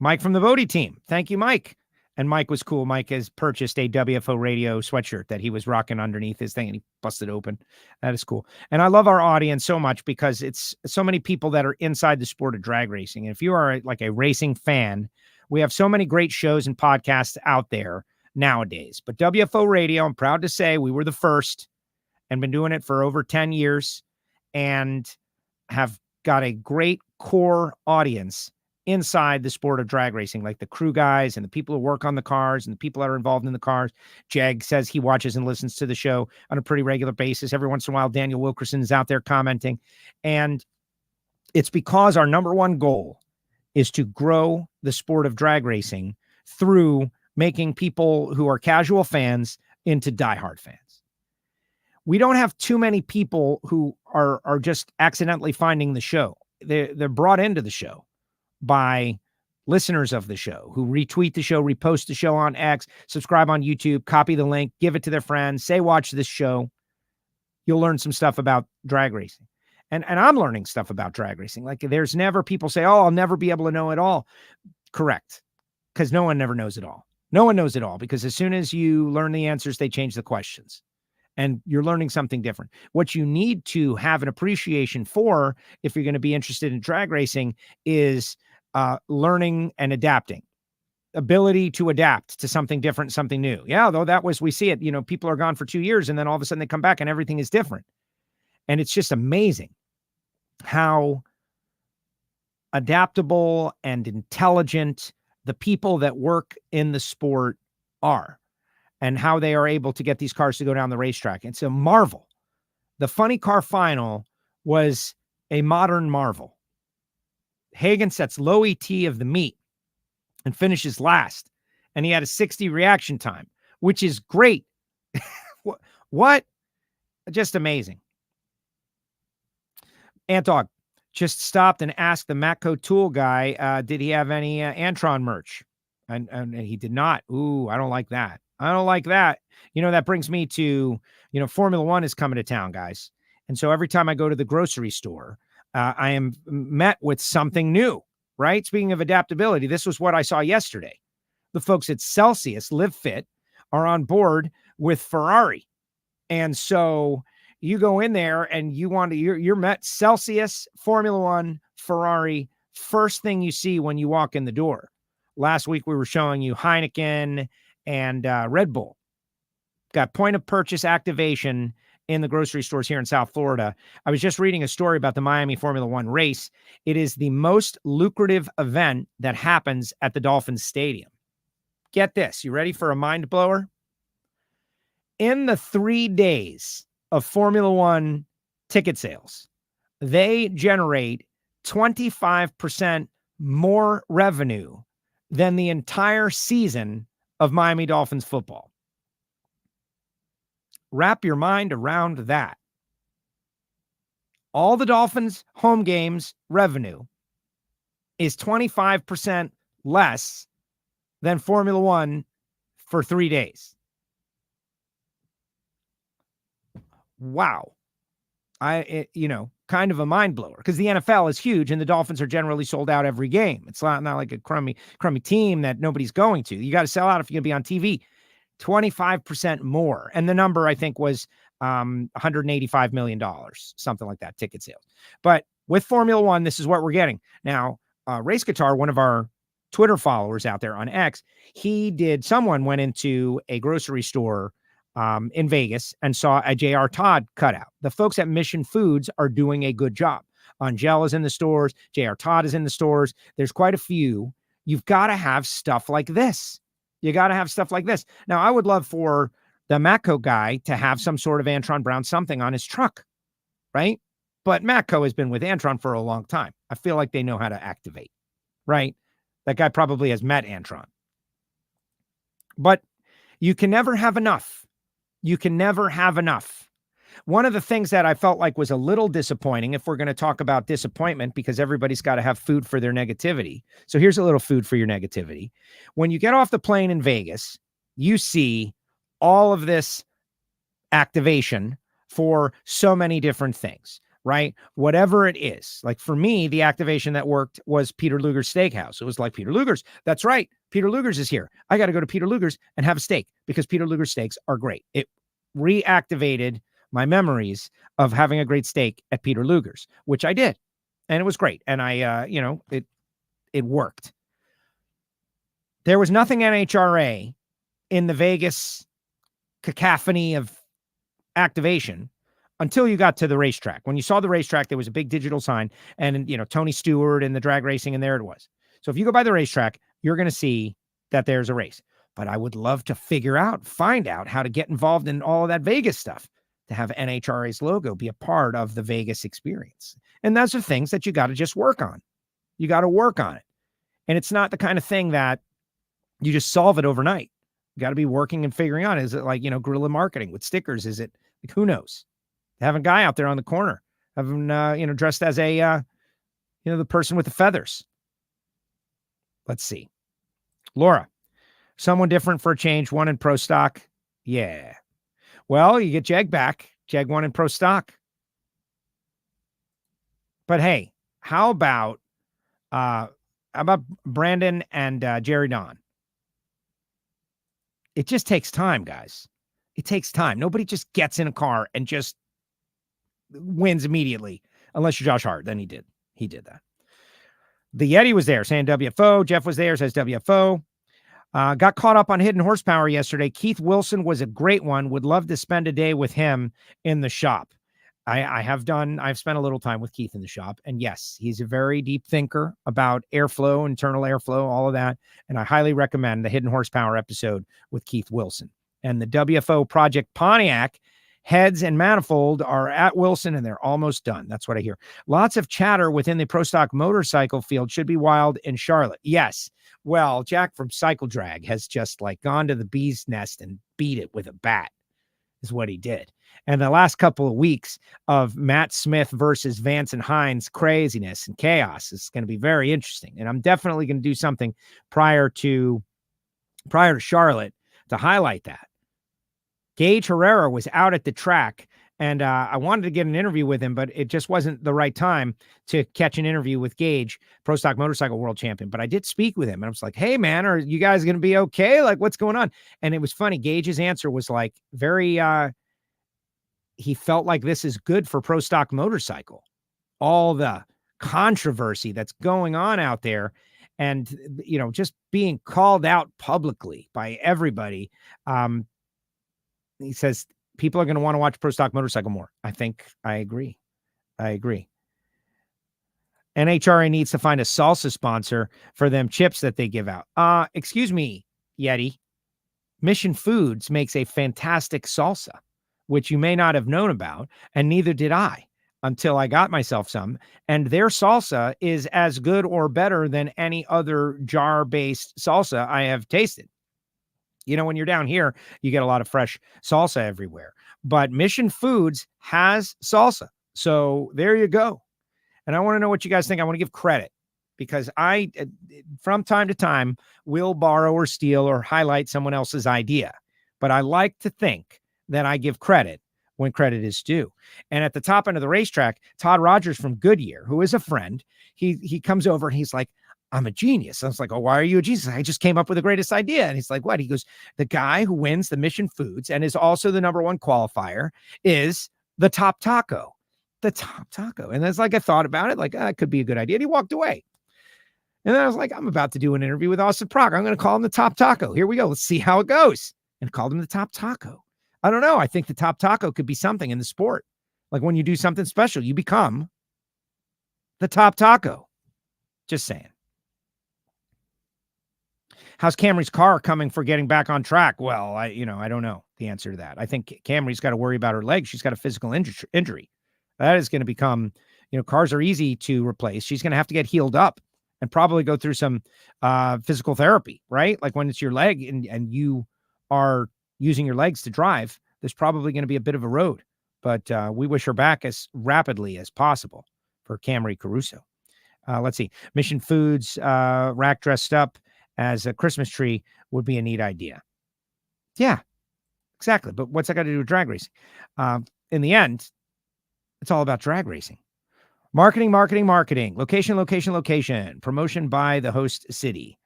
Mike from the Bodie team. Thank you, Mike. And Mike was cool. Mike has purchased a WFO Radio sweatshirt that he was rocking underneath his thing, and he busted open. That is cool. And I love our audience so much because it's so many people that are inside the sport of drag racing. And if you are like a racing fan, we have so many great shows and podcasts out there nowadays. But WFO Radio, I'm proud to say we were the first and been doing it for over 10 years and have got a great core audience inside the sport of drag racing, like the crew guys and the people who work on the cars and the people that are involved in the cars. Jag says he watches and listens to the show on a pretty regular basis. Every once in a while, Daniel Wilkerson is out there commenting. And it's because our number one goal is to grow the sport of drag racing through making people who are casual fans into diehard fans. We don't have too many people who are just accidentally finding the show. They're brought into the show by listeners of the show who retweet the show, repost the show on X, subscribe on YouTube, copy the link, give it to their friends, say, watch this show. You'll learn some stuff about drag racing. And I'm learning stuff about drag racing. Like there's never people say, oh, I'll never be able to know it all. Correct. Because no one never knows it all. No one knows it all, because as soon as you learn the answers, they change the questions. And you're learning something different. What you need to have an appreciation for, if you're going to be interested in drag racing, is learning and adapting. Ability to adapt to something different, something new. Yeah, though we see it, people are gone for 2 years and then all of a sudden they come back and everything is different. And it's just amazing how adaptable and intelligent the people that work in the sport are, and how they are able to get these cars to go down the racetrack. It's a marvel. The funny car final was a modern marvel. Hagen sets low ET of the meet and finishes last. And he had a 60 reaction time, which is great. What? Just amazing. Antog just stopped and asked the Matco Tool guy, did he have any Antron merch? And he did not. Ooh, I don't like that. I don't like that. That brings me to, Formula One is coming to town, guys. And so every time I go to the grocery store, I am met with something new, right? Speaking of adaptability, this was what I saw yesterday. the folks at Celsius Live Fit are on board with Ferrari. And so you go in there and you want to, you're met Celsius, Formula One, Ferrari, first thing you see when you walk in the door. Last week we were showing you Heineken and Red Bull. Got point of purchase activation in the grocery stores here in South Florida. I was just reading a story about the Miami Formula One race. It is the most lucrative event that happens at the Dolphins Stadium. Get this. You ready for a mind blower? In the 3 days of Formula One ticket sales, they generate 25% more revenue than the entire season of Miami Dolphins football. Wrap your mind around that. All the Dolphins home games revenue is 25% less than Formula One for 3 days. Wow. Kind of a mind blower, because the NFL is huge and the Dolphins are generally sold out every game. It's not like a crummy team that nobody's going to. You got to sell out if you're going to be on TV. 25% more. And the number, I think, was $185 million, something like that, ticket sales. But with Formula One, this is what we're getting. Now, Race Guitar, one of our Twitter followers out there on X, someone went into a grocery store in Vegas and saw a J.R. Todd cutout. The folks at Mission Foods are doing a good job. Angela's in the stores. J.R. Todd is in the stores. There's quite a few. You've got to have stuff like this. You got to have stuff like this. Now, I would love for the Matco guy to have some sort of Antron Brown something on his truck, right? But Matco has been with Antron for a long time. I feel like they know how to activate, right? That guy probably has met Antron. But you can never have enough. You can never have enough. One of the things that I felt like was a little disappointing, if we're going to talk about disappointment, because everybody's got to have food for their negativity. So here's a little food for your negativity. When you get off the plane in Vegas, you see all of this activation for so many different things, right? Whatever it is. Like for me, the activation that worked was Peter Luger's Steakhouse. It was like, Peter Luger's, that's right. Peter Luger's is here. I got to go to Peter Luger's and have a steak because Peter Luger's steaks are great. It reactivated my memories of having a great steak at Peter Luger's, which I did. And it was great. And it worked. There was nothing NHRA in the Vegas cacophony of activation until you got to the racetrack. When you saw the racetrack, there was a big digital sign and, Tony Stewart and the drag racing, and there it was. So if you go by the racetrack, you're going to see that there's a race. But I would love to find out how to get involved in all of that Vegas stuff, to have NHRA's logo be a part of the Vegas experience. And those are things that you got to just work on. You got to work on it. And it's not the kind of thing that you just solve it overnight. You got to be working and figuring out. Is it like, guerrilla marketing with stickers? Is it like, who knows? Have a guy out there on the corner, have him, dressed as a, the person with the feathers. Let's see. Laura, someone different for a change, one in pro stock. Yeah. Well, you get Jeg back. Jeg won in pro stock. But hey, how about Brandon and Jerry Don? It just takes time, guys. It takes time. Nobody just gets in a car and just wins immediately, unless you're Josh Hart. Then he did. He did that. The Yeti was there saying WFO. Jeff was there, says WFO. Got caught up on hidden horsepower yesterday. Keith Wilson was a great one. Would love to spend a day with him in the shop. I've spent a little time with Keith in the shop. And yes, he's a very deep thinker about airflow, internal airflow, all of that. And I highly recommend the hidden horsepower episode with Keith Wilson. And the WFO Project Pontiac heads and manifold are at Wilson, and they're almost done. That's what I hear. Lots of chatter within the pro stock motorcycle field. Should be wild in Charlotte. Yes. Well, Jack from Cycle Drag has just gone to the bee's nest and beat it with a bat, is what he did. And the last couple of weeks of Matt Smith versus Vance and Hines craziness and chaos is going to be very interesting. And I'm definitely going to do something prior to Charlotte to highlight that. Gage Herrera was out at the track And I wanted to get an interview with him, but it just wasn't the right time to catch an interview with Gage, Pro Stock Motorcycle World Champion. But I did speak with him, and I was like, hey, man, are you guys going to be okay? Like, what's going on? And it was funny. Gage's answer was like very, he felt like this is good for Pro Stock Motorcycle. All the controversy that's going on out there and, you know, just being called out publicly by everybody. He says, people are going to want to watch Pro Stock Motorcycle more. I agree. NHRA needs to find a salsa sponsor for them chips that they give out. Excuse me, Yeti. Mission Foods makes a fantastic salsa, which you may not have known about, and neither did I until I got myself some. And their salsa is as good or better than any other jar-based salsa I have tasted. You know, when you're down here, you get a lot of fresh salsa everywhere. But Mission Foods has salsa. So there you go. And I want to know what you guys think. I want to give credit because I, from time to time, will borrow or steal or highlight someone else's idea. But I like to think that I give credit when credit is due. And at the top end of the racetrack, Todd Rogers from Goodyear, who is a friend, he comes over and he's like, I'm a genius. I was like, oh, why are you a genius? I just came up with the greatest idea. And he's like, what? He goes, the guy who wins the Mission Foods and is also the #1 qualifier is the Top Taco. The Top Taco. And it's like, I thought about it, like, it could be a good idea. And he walked away. And then I was like, I'm about to do an interview with Austin Prock. I'm going to call him the Top Taco. Here we go. Let's see how it goes. And called him the Top Taco. I don't know. I think the Top Taco could be something in the sport. Like when you do something special, you become the Top Taco. Just saying. How's Camry's car coming for getting back on track? Well, I don't know the answer to that. I think Camry's got to worry about her leg. She's got a physical injury. That is going to become, cars are easy to replace. She's going to have to get healed up and probably go through some physical therapy, right? Like when it's your leg and you are using your legs to drive, there's probably going to be a bit of a road. But we wish her back as rapidly as possible for Camry Caruso. Let's see. Mission Foods rack dressed up as a Christmas tree would be a neat idea. Yeah, exactly. But what's that got to do with drag racing? In the end, it's all about drag racing. Marketing. Location. Promotion by the host city.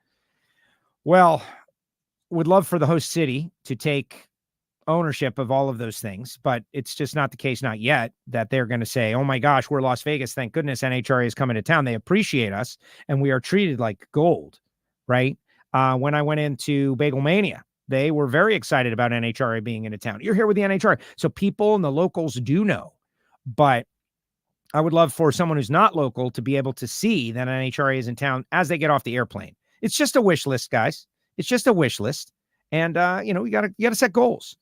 Well, would love for the host city to take ownership of all of those things, but it's just not the case, not yet, that they're going to say, oh my gosh, we're Las Vegas. Thank goodness NHRA is coming to town. They appreciate us and we are treated like gold, right? When I went into Bagel Mania, they were very excited about NHRA being into town. You're here with the NHRA. So people and the locals do know, but I would love for someone who's not local to be able to see that NHRA is in town as they get off the airplane. It's just a wish list, guys. It's just a wish list. And, you got to set goals.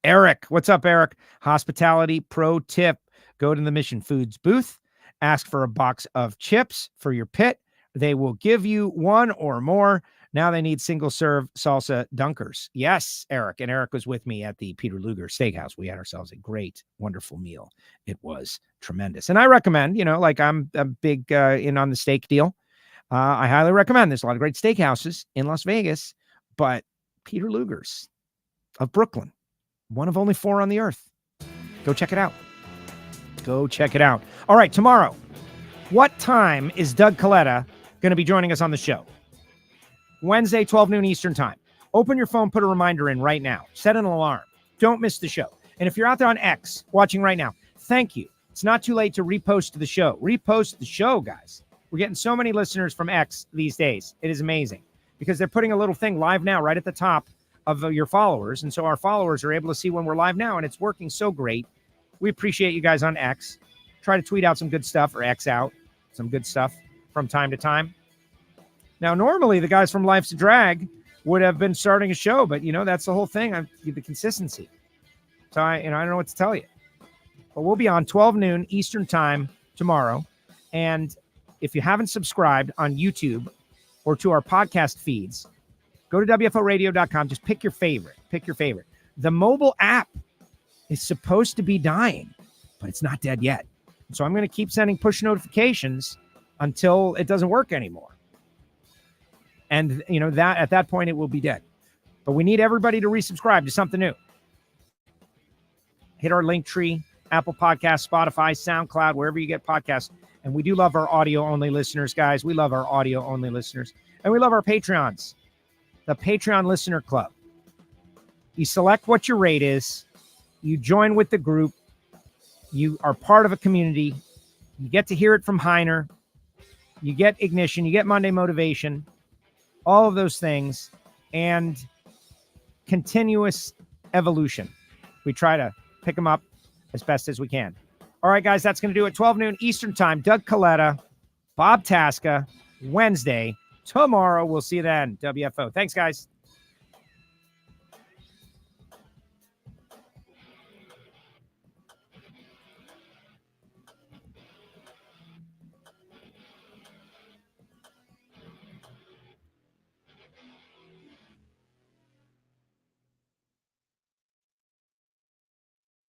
Eric, what's up, Eric? Hospitality pro tip. Go to the Mission Foods booth. Ask for a box of chips for your pit. They will give you one or more. Now they need single-serve salsa dunkers. Yes, Eric. And Eric was with me at the Peter Luger Steakhouse. We had ourselves a great, wonderful meal. It was tremendous. And I recommend, I'm a big in on the steak deal. I highly recommend. There's a lot of great steakhouses in Las Vegas, but Peter Luger's of Brooklyn, one of only 4 on the earth. Go check it out. All right, tomorrow, what time is Doug Kalitta going to be joining us on the show? Wednesday, 12 noon Eastern time. Open your phone, put a reminder in right now. Set an alarm. Don't miss the show. And if you're out there on X watching right now, thank you. It's not too late to repost the show. Repost the show, guys. We're getting so many listeners from X these days. It is amazing because they're putting a little thing live now right at the top of your followers. And so our followers are able to see when we're live now, and it's working so great. We appreciate you guys on X. Try to tweet out some good stuff or X out some good stuff from time to time. Now, normally the guys from Life's a Drag would have been starting a show, but that's the whole thing. The consistency. So I don't know what to tell you, but we'll be on 12 noon Eastern time tomorrow. And if you haven't subscribed on YouTube or to our podcast feeds, go to WFOradio.com. Just pick your favorite. The mobile app is supposed to be dying, but it's not dead yet. So I'm going to keep sending push notifications until it doesn't work anymore. And, that at that point, it will be dead. But we need everybody to resubscribe to something new. Hit our link tree Apple Podcasts, Spotify, SoundCloud, wherever you get podcasts. And we do love our audio-only listeners, guys. We love our audio-only listeners. And we love our Patreons, the Patreon Listener Club. You select what your rate is. You join with the group. You are part of a community. You get to hear it from Heiner. You get Ignition. You get Monday Motivation. All of those things. And continuous evolution. We try to pick them up as best as we can. All right, guys, that's going to do it. 12 noon Eastern time. Doug Kalitta, Bob Tasca, Wednesday. Tomorrow, we'll see you then. WFO. Thanks, guys.